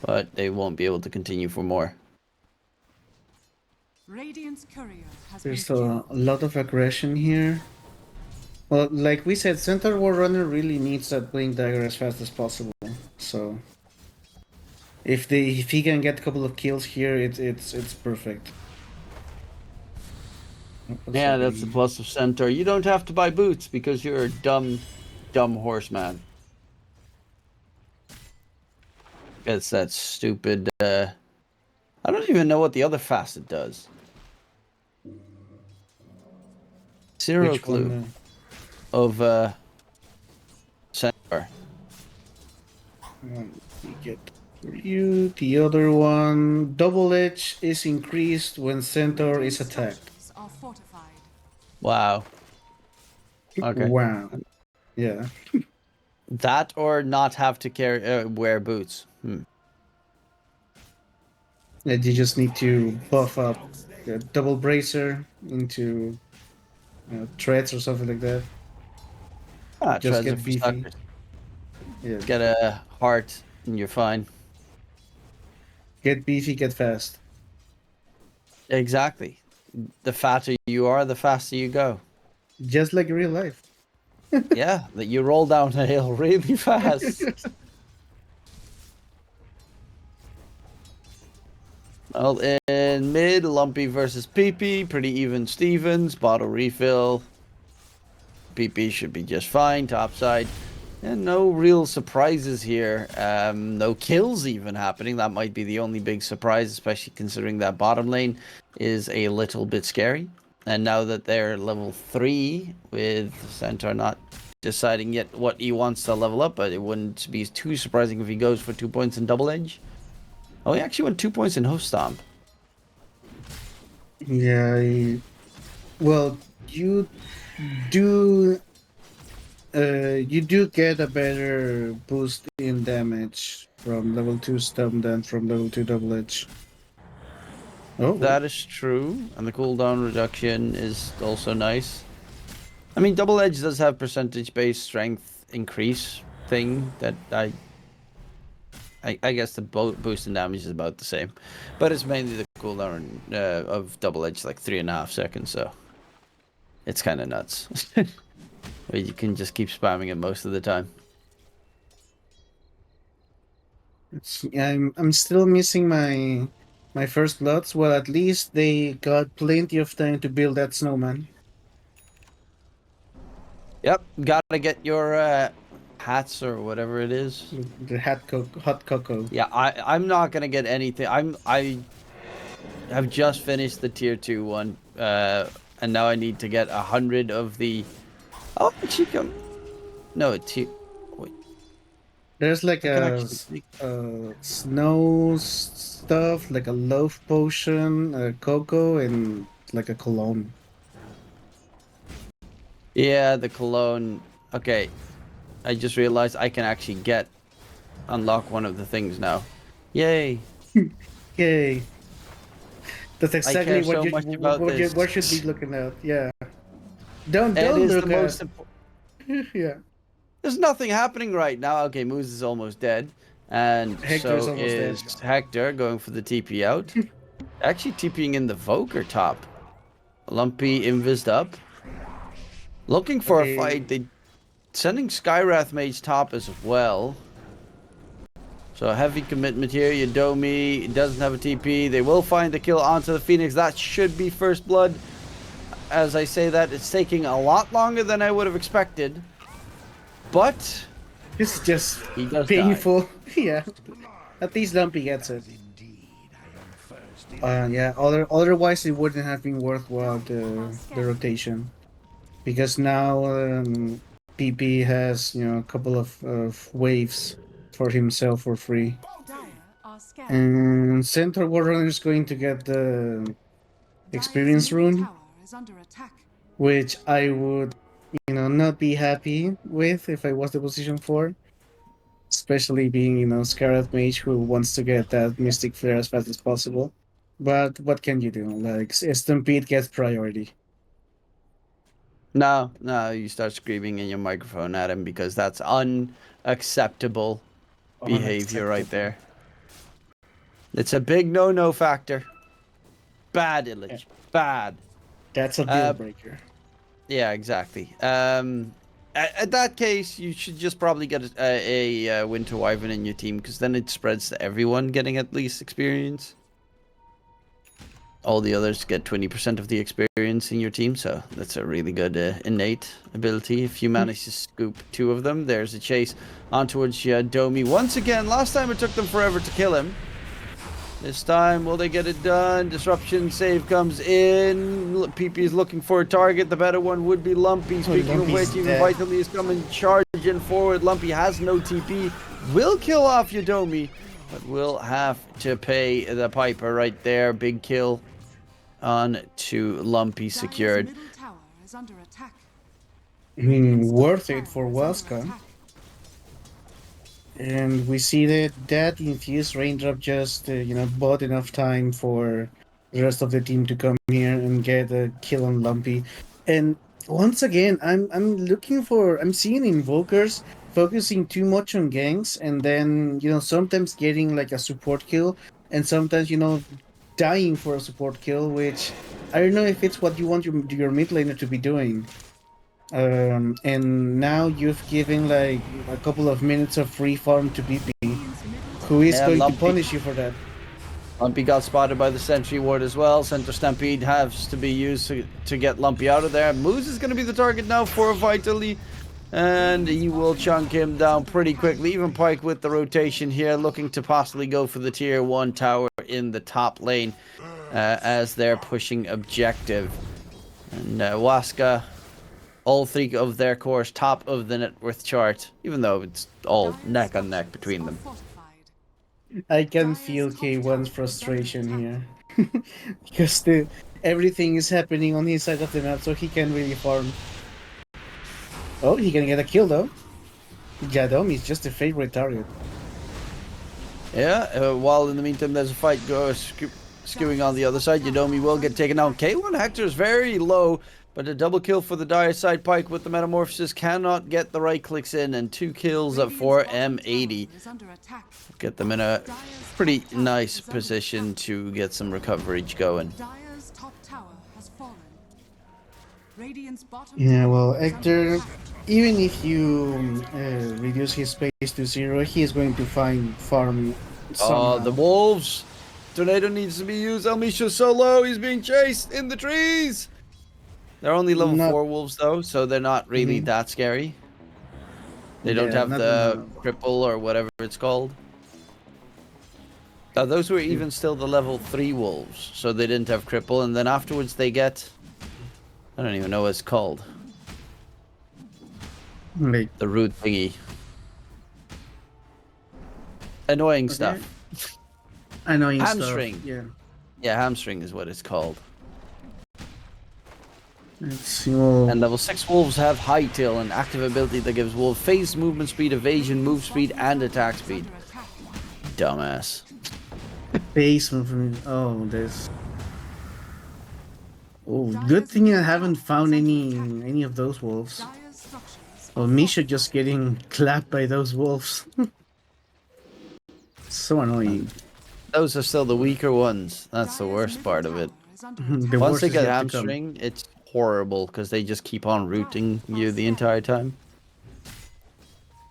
but they won't be able to continue for more. Radiant's courier has There's a lot of aggression here. Well, like we said, Center Warrunner really needs that Blink Dagger as fast as possible. So if he can get a couple of kills here, it's perfect. Yeah, that's the plus of Centaur. You don't have to buy boots because you're a dumb horseman. It's that stupid, I don't even know what the other facet does. Zero Which clue one, of Centaur. Let me get for you. The other one, double edge is increased when Centaur is attacked. are fortified. Wow. Okay. Wow. Yeah. That or not have to wear boots. Yeah, you just need to buff up the double bracer into threats or something like that. Ah, Just treads are get for beefy. suckers. Yeah, Get a heart and you're fine. get beefy, get fast. Exactly. The fatter you are, the faster you go. Just like real life. Yeah, that you roll down a hill really fast. Well, in mid, Lumpy versus PP, pretty even Stevens, bottle refill. PP should be just fine, topside. And no real surprises here. No kills even happening. That might be the only big surprise, especially considering that bottom lane is a little bit scary. And now that they're level 3, with Centaur not deciding yet what he wants to level up, but it wouldn't be too surprising if he goes for 2 points in Double Edge. Oh, he actually went 2 points in Host Stomp. Yeah. Well, do you do get a better boost in damage from level 2 stump than from level 2 double edge. Oh, That is true, and the cooldown reduction is also nice. I mean, Double Edge does have percentage-based strength increase thing that I guess the boost in damage is about the same, but it's mainly the cooldown of Double Edge, like 3.5 seconds, so it's kind of nuts. But you can just keep spamming it most of the time. I'm still missing my first bloods. Well, at least they got plenty of time to build that snowman. Yep, gotta get your hats or whatever it is. The hot cocoa. Yeah, I'm not gonna get anything. I have just finished the tier 2 one, and now I need to get 100 of the. Oh, Chico. No, wait, There's like I can a actually. snow stuff, like a loaf potion, a cocoa, and like a cologne. Yeah, the cologne. Okay, I just realized I can actually unlock one of the things now. Yay! Yay! That's I exactly care so much about this. what should be looking at. Yeah. It Don't is look the most at. important. Yeah. There's nothing happening right now. Okay, Moose is almost dead, and Hector is so almost dead. is Hector going for the TP out. Actually, TPing in the Voker top. Lumpy invised up. Looking for a fight. They sending Skywrath Mage top as well. So heavy commitment here. Yadomi doesn't have a TP. They will find the kill onto the Phoenix. That should be first blood. As I say that, it's taking a lot longer than I would have expected. But It's just he does painful. Yeah. At least Lumpy gets it. Yeah. Otherwise, it wouldn't have been worthwhile the rotation, because now PP has a couple of waves for himself for free, Dire are scared. and Centaur Warrunner is going to get the experience Dire's middle rune, tower is under attack. which I would not be happy with if I was the position 4. Especially being, Scarlet Mage who wants to get that Mystic Flare as fast as possible. But what can you do? Like, Stampede gets priority. No, you start screaming in your microphone at him because that's unacceptable behavior right there. It's a big no-no factor. Bad, Illich. Bad. That's a deal breaker. Yeah, exactly. At that case, you should just probably get a Winter Wyvern in your team, because then it spreads to everyone getting at least experience. All the others get 20% of the experience in your team, so that's a really good innate ability. If you manage to scoop 2 of them, there's a chase on towards Domi. Once again, last time it took them forever to kill him. This time, will they get it done? Disruption save comes in. PP is looking for a target. The better one would be Lumpy. Speaking of which, even Vitally is coming charging forward. Lumpy has no TP. Will kill off Yadomi, but will have to pay the Piper right there. Big kill on to Lumpy secured. Dire's middle tower is under attack. Worth it for Waska. And we see that infused raindrop just bought enough time for the rest of the team to come here and get a kill on Lumpy. And once again, I'm seeing invokers focusing too much on ganks, and then sometimes getting like a support kill, and sometimes dying for a support kill, which I don't know if it's what you want your mid laner to be doing. And now you've given like a couple of minutes of free farm to BP. Who is Yeah, going to Lumpy. punish you for that? Lumpy got spotted by the sentry ward as well. Center Stampede has to be used to get Lumpy out of there. Moose is going to be the target now for Vitally. And he will chunk him down pretty quickly. Even Pike with the rotation here, looking to possibly go for the tier 1 tower in the top lane as they're pushing objective. And Waska, all three of their cores top of the net worth chart, even though it's all neck on neck between them. I can feel K1's frustration here. Because everything is happening on his side of the map, so he can really farm. Oh, he can get a kill though. Jadom is just a favorite target. Yeah, while in the meantime there's a fight skewing on the other side. Yadomi will get taken out. K1 Hector is very low, but a double kill for the dire side. Pike with the metamorphosis cannot get the right clicks in, and 2 kills for M80. Get them in a pretty nice position to get some recovery going. Dire's top tower has fallen. Radiant's bottom Yeah, tower well, is under Hector, attack. even if you reduce his space to 0, he is going to find farm somehow. Oh, the wolves! Tornado needs to be used. Elmisha's so low, he's being chased in the trees! They're only level Not- 4 wolves though, so they're not really Mhm. that scary. They don't Yeah, have not the enough. cripple or whatever it's called. Those were even still the level 3 wolves, so they didn't have cripple, and then afterwards they get... I don't even know what it's called. Like, The root thingy. Annoying Okay. stuff. I know Hamstring. Stuff. Yeah. Yeah, hamstring is what it's called. Let's see. Well, And level 6 wolves have hightail, an active ability that gives wolves phase, movement speed, evasion, move speed, and attack speed. Under attack. Dumbass. base movement. Oh, this. Oh, good thing I haven't found any of those wolves. Dire's structures Well, Misha just getting clapped by those wolves. So annoying. Those are still the weaker ones. That's the Dire's worst middle part of tower it. is under The attack. Once worst they is get yet to come. hamstring, it's horrible because they just keep on rooting you the entire time.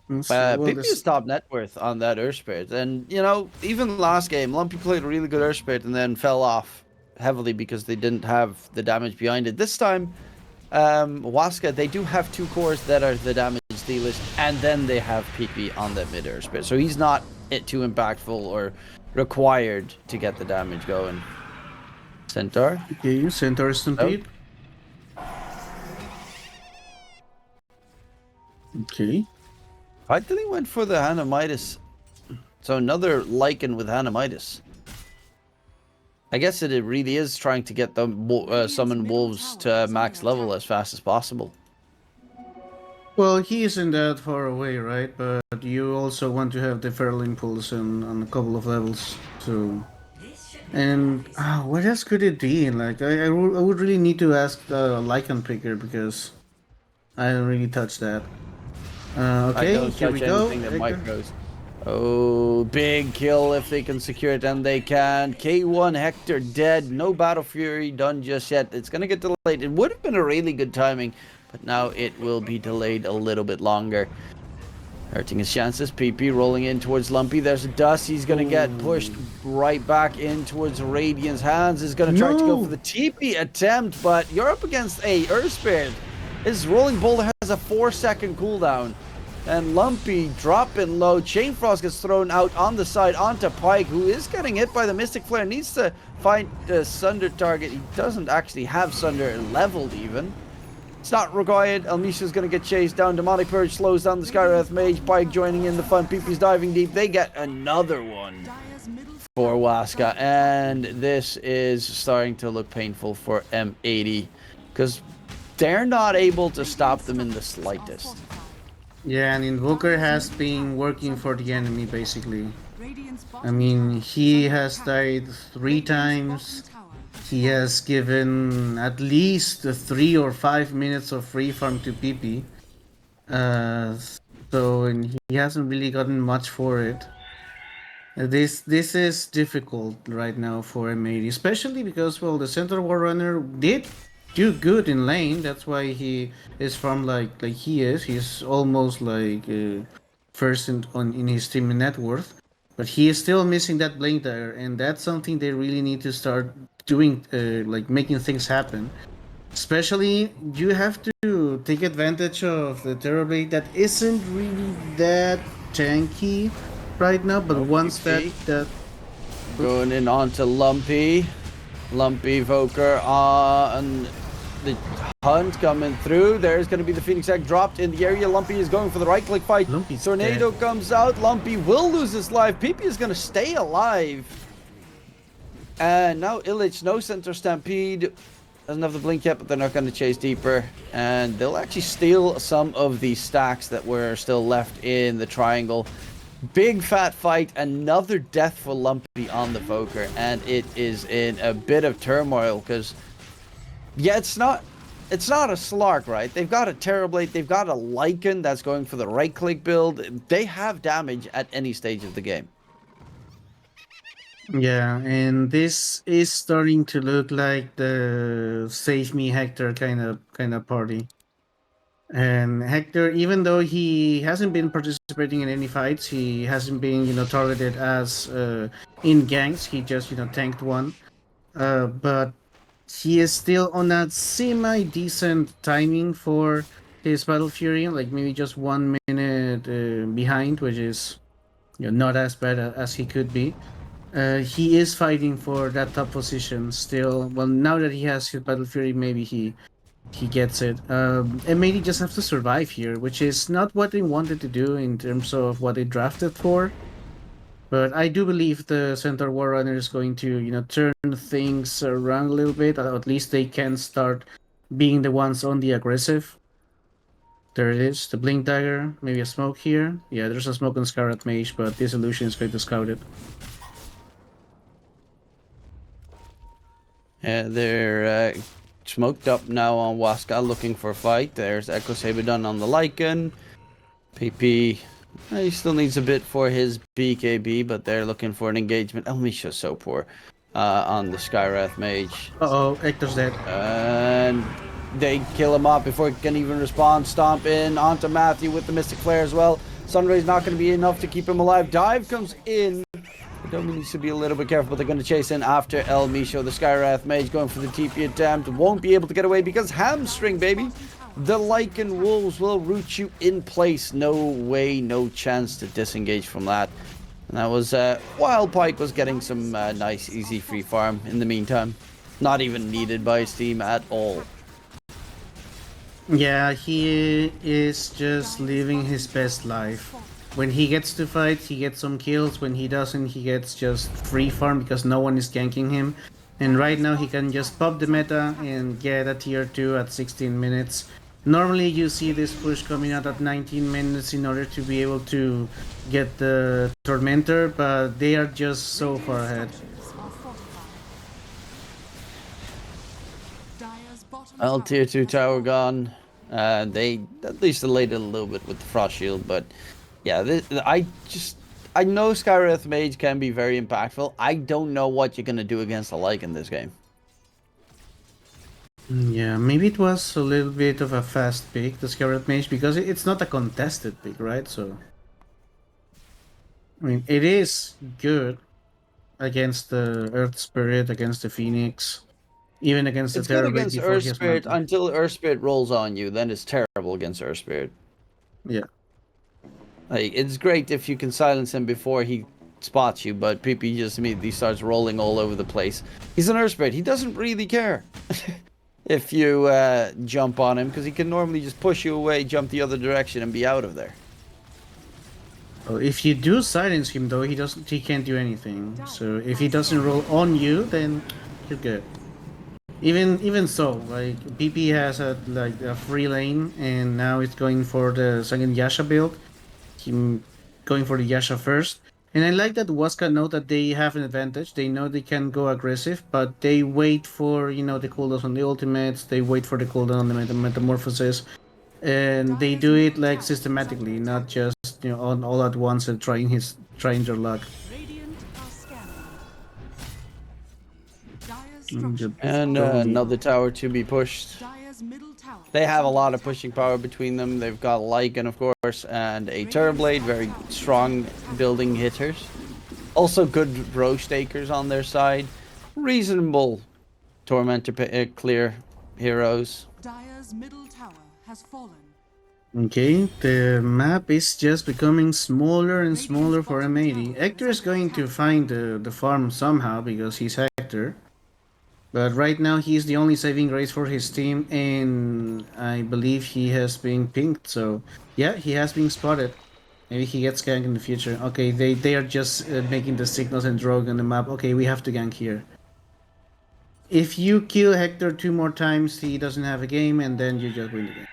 Well, PP is top net worth on that Earth Spirit. And, you know, even last game, Lumpy played a really good Earth Spirit and then fell off heavily because they didn't have the damage behind it. This time, Waska, they do have 2 cores that are the damage dealers, and then they have PP on that mid Earth Spirit. So he's not too impactful or required to get the damage going. Centaur? Okay, Centaur Stampede. Okay. I think he went for the Hanamitis. So another Lycan with Hanamitis. I guess it really is trying to get the summon wolves to max level as fast as possible. Well, he isn't that far away, right? But you also want to have the feral impulse on a couple of levels. So, and what else could it be? Like, I would really need to ask the Lycan picker because I don't really touch that. I Okay, don't here touch we go. anything that Hector. micros. Oh, big kill if they can secure it, and they can. K1 Hector dead. No Battle Fury done just yet. It's going to get delayed. It would have been a really good timing, but now it will be delayed a little bit longer. Hurting his chances. PP rolling in towards Lumpy. There's a dust. He's going to get pushed right back in towards Radiant's hands. Is going to try to go for the TP attempt, but you're up against a Earth Spirit. His Rolling Boulder has a 4-second cooldown. And Lumpy dropping low. Chain Frost gets thrown out on the side onto Pike, who is getting hit by the Mystic Flare. Needs to find the Sunder target. He doesn't actually have Sunder leveled even. It's not required. Elmisha's going to get chased down. Demonic Purge slows down the Skywrath Mage. Pike joining in the fun. PP's diving deep. They get another one Dire's middle for Waska. And this is starting to look painful for M80 because they're not able to stop them in the slightest. Yeah, and Invoker has been working for the enemy basically. Radiant's I bottom mean, tower he is under has attack. died 3 Radiant's times. bottom tower he has given at least 3 or 5 minutes of free farm to PP. Uh, and he hasn't really gotten much for it. This is difficult right now for M80, especially because well the center war runner did do good in lane. That's why he is from like he is. He's almost like first in his team in net worth, but he is still missing that blink there, and that's something they really need to start doing, like making things happen. Especially, you have to take advantage of the Terrorblade that isn't really that tanky right now, but once PP. that Going in onto Lumpy. Lumpy Voker on the hunt coming through. There's going to be the Phoenix Egg dropped in the area. Lumpy is going for the right click fight. Lumpy's Tornado dead. comes out. Lumpy will lose his life. PP is going to stay alive. And now Illich, no center stampede. Doesn't have the blink yet, but they're not going to chase deeper. And they'll actually steal some of the stacks that were still left in the triangle. Big fat fight, another death for Lumpy on the Voker, and it is in a bit of turmoil because, yeah, it's not a Slark, right? They've got a Terrorblade, they've got a Lycan that's going for the right click build. They have damage at any stage of the game. Yeah, and this is starting to look like the save me Hector kind of party. And Hector, even though he hasn't been participating in any fights, he hasn't been targeted as in ganks. He just tanked one. But he is still on that semi decent timing for his Battle Fury, like maybe just 1 minute behind, which is not as bad as he could be. He is fighting for that top position still. Well, now that he has his Battle Fury, maybe he gets it. And maybe just have to survive here, which is not what they wanted to do in terms of what they drafted for. But I do believe the Centaur War Runner is going to, turn things around a little bit. Or at least they can start being the ones on the aggressive. There it is, the Blink Dagger. Maybe a smoke here. Yeah, there's a smoke on Scarlet Mage, but this illusion is going to scout it. Yeah, they're smoked up now on Waska, looking for a fight. There's Echo Saberdon on the Lycan. PP, he still needs a bit for his BKB, but they're looking for an engagement. Elmisha's so poor on the Skywrath Mage. Uh-oh, Hector's dead. And they kill him off before he can even respond. Stomp in onto Matthew with the Mystic Flare as well. Sunray's not going to be enough to keep him alive. Dive comes in. Domi needs to be a little bit careful, but they're going to chase in after El Misho. The Skywrath Mage going for the TP attempt. Won't be able to get away because hamstring, baby. The Lycan Wolves will root you in place. No way, no chance to disengage from that. And that was, Wild Pike was getting some nice, easy free farm in the meantime. Not even needed by his team at all. Yeah, he is just living his best life. When he gets to fight, he gets some kills. When he doesn't, he gets just free farm because no one is ganking him. And right now he can just pop the meta and get a tier 2 at 16 minutes. Normally you see this push coming out at 19 minutes in order to be able to get the Tormentor, but they are just so far ahead. Well, tier 2 tower gone. They at least delayed it a little bit with the Frost Shield, but yeah, I know Skywrath Mage can be very impactful. I don't know what you're gonna do against a Lycan in this game. Yeah, maybe it was a little bit of a fast pick, the Skywrath Mage, because it's not a contested pick, right? So, I mean, it is good against the Earth Spirit, against the Phoenix, even against the It's good Terrorblade against before Earth he has Spirit Manta. until Earth Spirit rolls on you. Then it's terrible against Earth Spirit. Yeah. Like, it's great if you can silence him before he spots you, but PP just immediately starts rolling all over the place. He's an Earth Spirit. He doesn't really care if you jump on him, because he can normally just push you away, jump the other direction, and be out of there. Well, if you do silence him, though, he can't do anything. So if he doesn't roll on you, then you're good. Even so, like PP has a free lane, and now it's going for the second Yasha build. Him going for the Yasha first, And I like that Waska know that they have an advantage. They know they can go aggressive, but they wait for, you know, the cooldowns on the ultimates. They wait for the cooldown on the metamorphosis, and they do it like systematically, not just, you know, on all at once and trying their luck. Radiant are scanning. Dire's Mm, structures And are another tower to be pushed. Dire's middle tower. They is have a under lot of attack. pushing power between them. They've got Lycan, of course, and a Terrorblade, very strong building hitters. Also good Roche takers on their side. Reasonable Tormentor clear heroes. Dire's middle tower has fallen. Okay, the map is just becoming smaller and smaller for M80. Hector is going to find the farm somehow because he's Hector. But right now he's the only saving grace for his team, and I believe he has been pinged, so yeah, he has been spotted. Maybe he gets ganked in the future. Okay, they are just making the signals and rogue on the map. Okay, we have to gank here. If you kill Hector 2 more times, he doesn't have a game, and then you just win the game.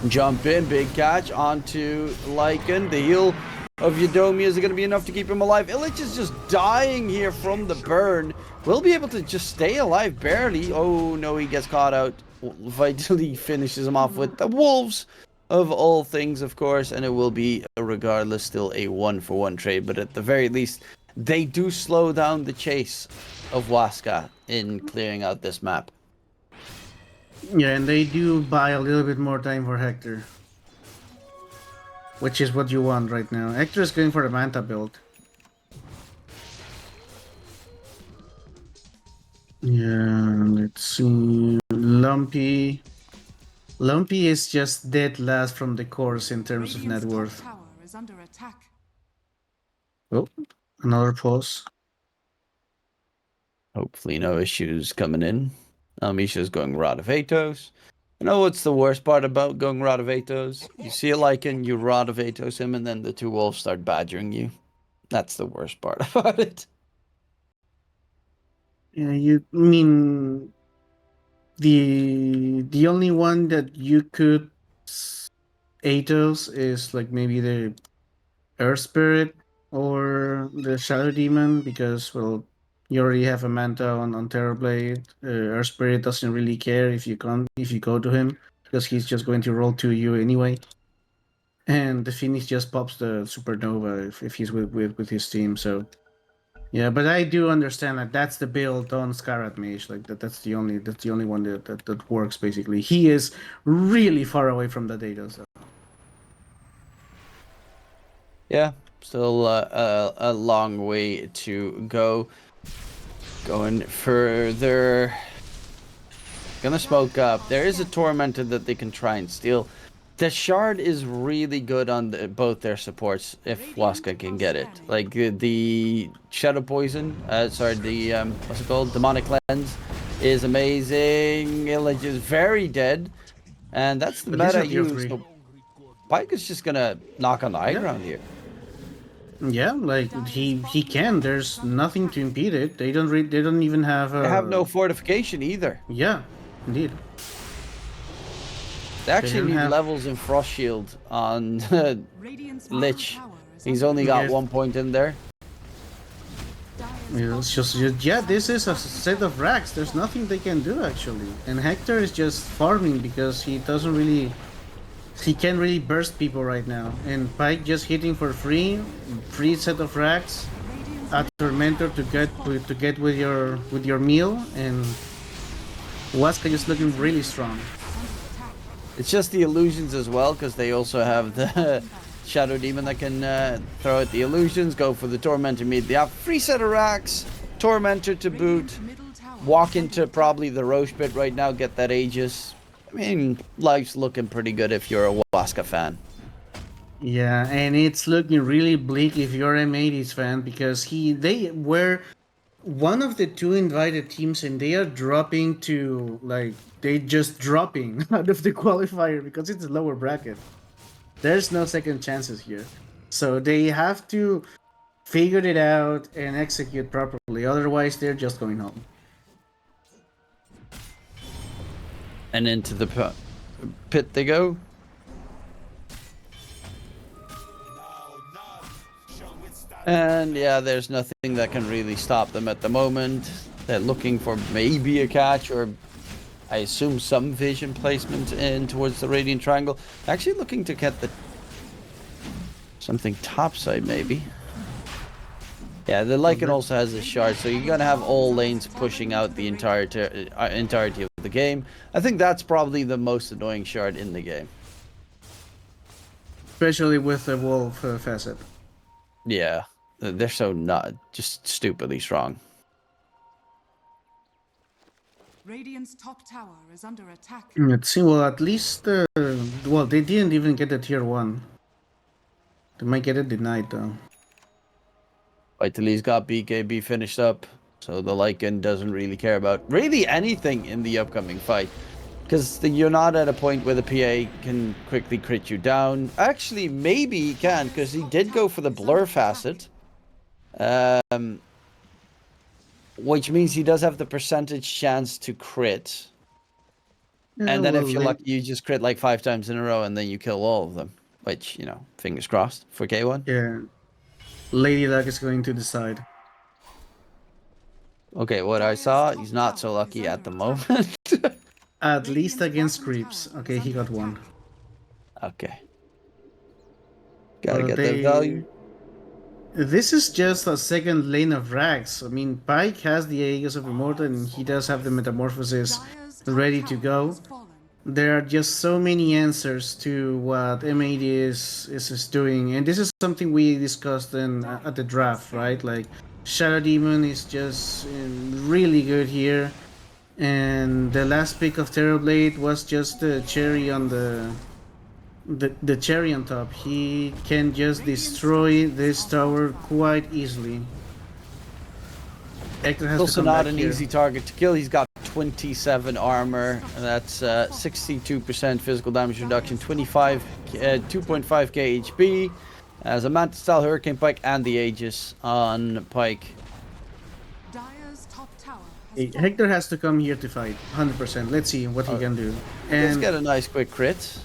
Jump in, big catch onto Lycan. The heal of Yodomi is going to be enough to keep him alive. Illich is just dying here from the burn. Will be able to just stay alive barely. Oh no, he gets caught out. Vitally finishes him off with the wolves of all things, of course, and it will be regardless still a 1-for-1 trade. But at the very least, they do slow down the chase of Waska in clearing out this map. Yeah, and they do buy a little bit more time for Hector. Which is what you want right now. Hector is going for the Manta build. Yeah, let's see. Lumpy. Lumpy is just dead last from the course in terms of net Radiant's top worth. tower is under attack. Oh, another pause. Hopefully no issues coming in. Misha's going Rod of Atos. You know what's the worst part about going Rod of Atos? You see a Lycan, you Rod of Atos him, and then the two wolves start badgering you. That's the worst part about it. Yeah, you mean the only one that you could Atos is like maybe the Earth Spirit or the Shadow Demon, because, well, you already have a Manta on Terrorblade. Earth Spirit doesn't really care if you go to him, because he's just going to roll to you anyway. And the Phoenix just pops the Supernova if he's with his team. So yeah, but I do understand that that's the build on Scarlet Mage. Like that's the only one that works basically. He is really far away from the data. So. Yeah, still a long way to go. Going further. Gonna smoke up. There is a Tormentor that they can try and steal. The Shard is really good on both their supports if Waska can get it. Like the Shadow Poison, the what's it called? Demonic Cleanse is amazing. Illich is very dead, and that's the But meta these are tier use. 3. So Pike is just gonna knock on the high ground here. Yeah, like he can. There's nothing to impede it. They don't even have. They have no fortification either. Yeah, indeed. They actually don't need have- levels in Frost Shield on Radiant's middle Lich. tower is He's under only got Yes. 1 point in there. Dire's Yeah, it's bottom just tower this is a set of racks. There's nothing they can do actually. And Hector is just farming because he can't really burst people right now. And Pike just hitting for free set of racks. Radiant's A Tormentor to get with your meal, and Waska just looking really strong. It's just the illusions as well, because they also have the Shadow Demon that can throw out the illusions, go for the Tormentor immediately. Free set of racks, Tormentor to boot, Radiant's middle tower walk is under into probably the Roche pit right now, get that Aegis. I mean, life's looking pretty good if you're a Waska fan. Yeah, and it's looking really bleak if you're M80's fan, because they were one of the 2 invited teams, and they are dropping to they just dropping out of the qualifier because it's a lower bracket. There's no second chances here, so they have to figure it out and execute properly. Otherwise, they're just going home. And into the pit they go. And yeah, there's nothing that can really stop them at the moment. They're looking for maybe a catch or I assume some vision placement in towards the Radiant Triangle. Actually looking to get the something topside maybe. Yeah, the Lycan also has a shard, so you're gonna have all lanes pushing out the entirety of the game. I think that's probably the most annoying shard in the game. Especially with the wolf facet. Yeah, they're so not just stupidly strong. Radiant's top tower is under attack. Let's see, well, at least, well, they didn't even get the tier 1. They might get it denied, though. Vitaly's got BKB finished up, so the Lycan doesn't really care about really anything in the upcoming fight. Because you're not at a point where the PA can quickly crit you down. Actually, maybe he can, because he did go for the blur facet. Which means he does have the percentage chance to crit. Yeah, And then well, if you're lucky, you just crit like 5 times in a row and then you kill all of them. Which, you know, fingers crossed for K1. Yeah. Lady Luck is going to decide. Okay, what I saw, he's not so lucky at the moment. At least against creeps. Okay, he got one. Okay. Gotta Well, get the value. This is just a second lane of Rags. I mean, Pike has the Aegis of Immortal and he does have the Metamorphosis ready to go. There are just so many answers to what M80 is doing, and this is something we discussed at the draft, right? Like, Shadow Demon is just really good here, and the last pick of Terrorblade was just the cherry on the cherry on top. He can just destroy this tower quite easily. Hector has Also to come not back an here. easy target to kill. He's got 27 armor, and that's 62% physical damage reduction, 2.5k HP. As a Manta style Hurricane Pike and the Aegis on Pike. Dire's top tower has Hey, fallen. Hector has to come here to fight, 100%. Let's see what he can do. Let's And get a nice quick crit.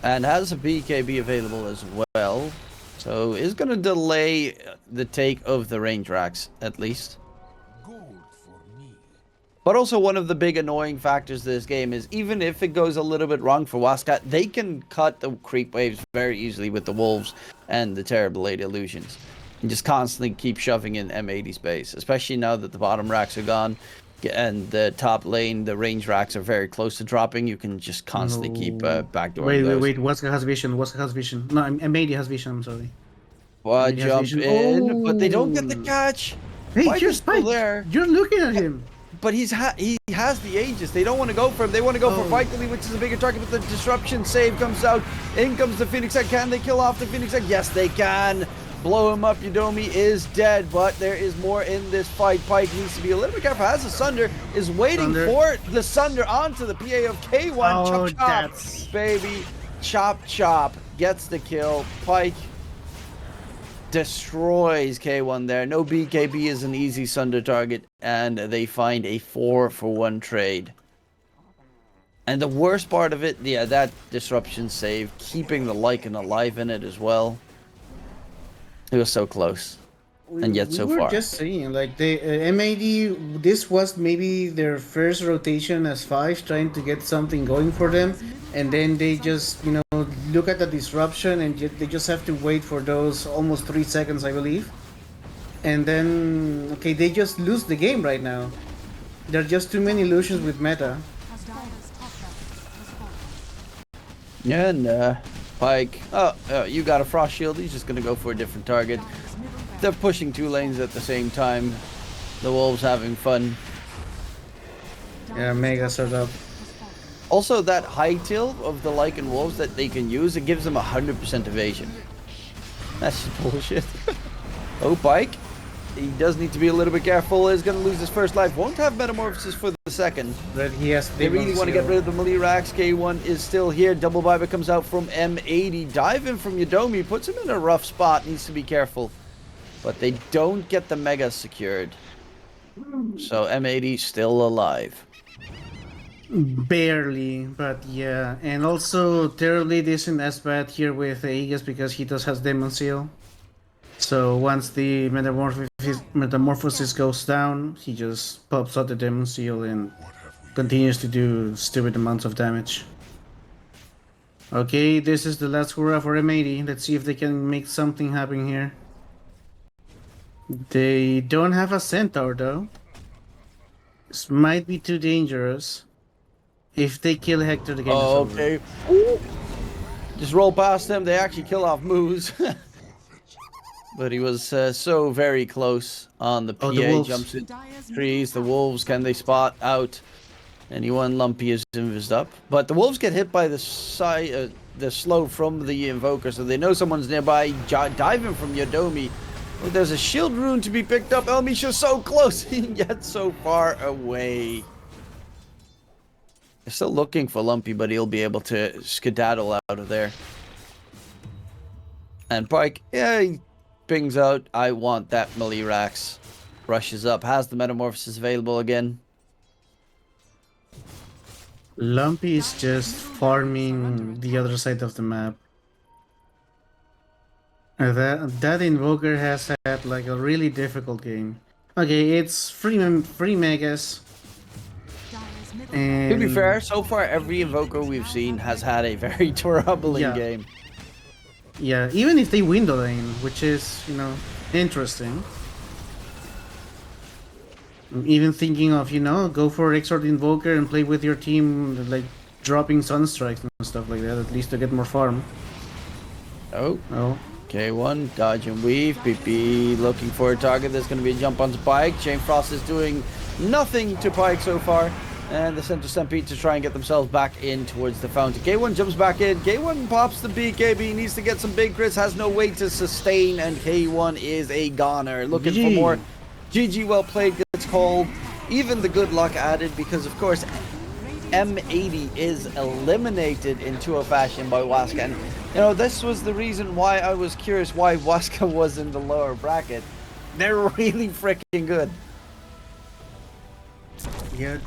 And has a BKB available as well. So is going to delay the take of the range racks, at least. Gold for me. But also one of the big annoying factors of this game is even if it goes a little bit wrong for Waska, they can cut the creep waves very easily with the Wolves and the Terrorblade Illusions. And just constantly keep shoving in M80 space, especially now that the bottom racks are gone. And the top lane, the range racks are very close to dropping. You can just constantly keep backdooring those. wait. Waska has vision. Waska has vision. No, M80 has vision. I'm sorry. Well, Maybe has jump vision. in, but they don't get the Oh. catch. Hey, Pike here's is still Pike. there. You're looking at him. But he has the Aegis. They don't want to go for him. They want to go for Oh. Vitaly, which is a bigger target. But the disruption save comes out. In comes the Phoenix Egg. Can they kill off the Phoenix Egg? Yes, they can. Blow him up. Yudomi is dead, but there is more in this fight. Pike needs to be a little bit careful. As the Sunder is waiting Sunder. for the Sunder onto the PA of K1. Oh, Chop chop, that's- baby. Chop chop gets the kill. Pike destroys K1 there. No BKB is an easy Sunder target, and they find a 4-for-1 trade. And the worst part of it, yeah, that disruption save, keeping the Lycan alive in it as well. It was so close, and yet so we were far. just saying, like, the M80, this was maybe their first rotation as 5, trying to get something going for them, and then they just, you know, look at the disruption, and they just have to wait for those almost 3 seconds, I believe. And then, okay, they just lose the game right now. There are just too many illusions with meta. As Dire's top tower has fallen. And Pike, you got a Frost Shield. He's just gonna go for a different target. Dire's middle barracks They're pushing 2 lanes at the same time. The Wolves having fun. Yeah, Mega set up. has fallen. Also, that high tilt of the Lycan Wolves that they can use, it gives them 100% evasion. That's just bullshit. Oh, Pike. He does need to be a little bit careful. Is going to lose his first life. Won't have Metamorphosis for the second. But he has. They really want to get rid of the melee racks. K1 is still here. Double Buyback comes out from M80. Dive in from Yudomi. Puts him in a rough spot. Needs to be careful. But they don't get the Mega secured. So M80 still alive. Barely, but yeah. And also terribly decent S-Bat here with Aegis because he does has Demon Seal. So once the metamorphosis goes down, he just pops out the Demon Seal and continues to do stupid amounts of damage. Okay, this is the last hurrah for M80. Let's see if they can make something happen here. They don't have a Centaur though. This might be too dangerous. If they kill Hector, the game is over. Okay. Ooh. Just roll past them. They actually kill off Moose. But he was so very close on the PA. Oh, the wolves. Jumps in trees. The wolves, can they spot out? Anyone? Lumpy is invised up. But the wolves get hit by the slow from the invoker, so they know someone's nearby. Diving from Yodomi. Oh, there's a shield rune to be picked up. Elmisha's so close, yet so far away. They're still looking for Lumpy, but he'll be able to skedaddle out of there. And Pike, yeah, he pings out, I want that Millirax. Rushes up, has the Metamorphosis available again. Lumpy is just farming the other side of the map. That invoker has had like a really difficult game. Okay, it's free megas. And To be fair, so far every invoker we've seen has had a very troubling game. Yeah, even if they win the lane, which is, you know, interesting. I'm even thinking of, you know, go for Exort Invoker and play with your team, like dropping Sunstrikes and stuff like that, at least to get more farm. Oh. Oh. K1, dodge and weave. PP looking for a target. There's going to be a jump onto Pike. Chain Frost is doing nothing to Pike so far. And the center Stampede to try and get themselves back in towards the fountain. K1 jumps back in. K1 pops the BKB. Needs to get some big crits. Has no way to sustain. And K1 is a goner. Looking for more. GG, well played, gets called. Even the good luck added because, of course, M80 is eliminated in 2-0 fashion by Waska. And, you know, this was the reason why I was curious why Waska was in the lower bracket. They're really freaking good. Yeah,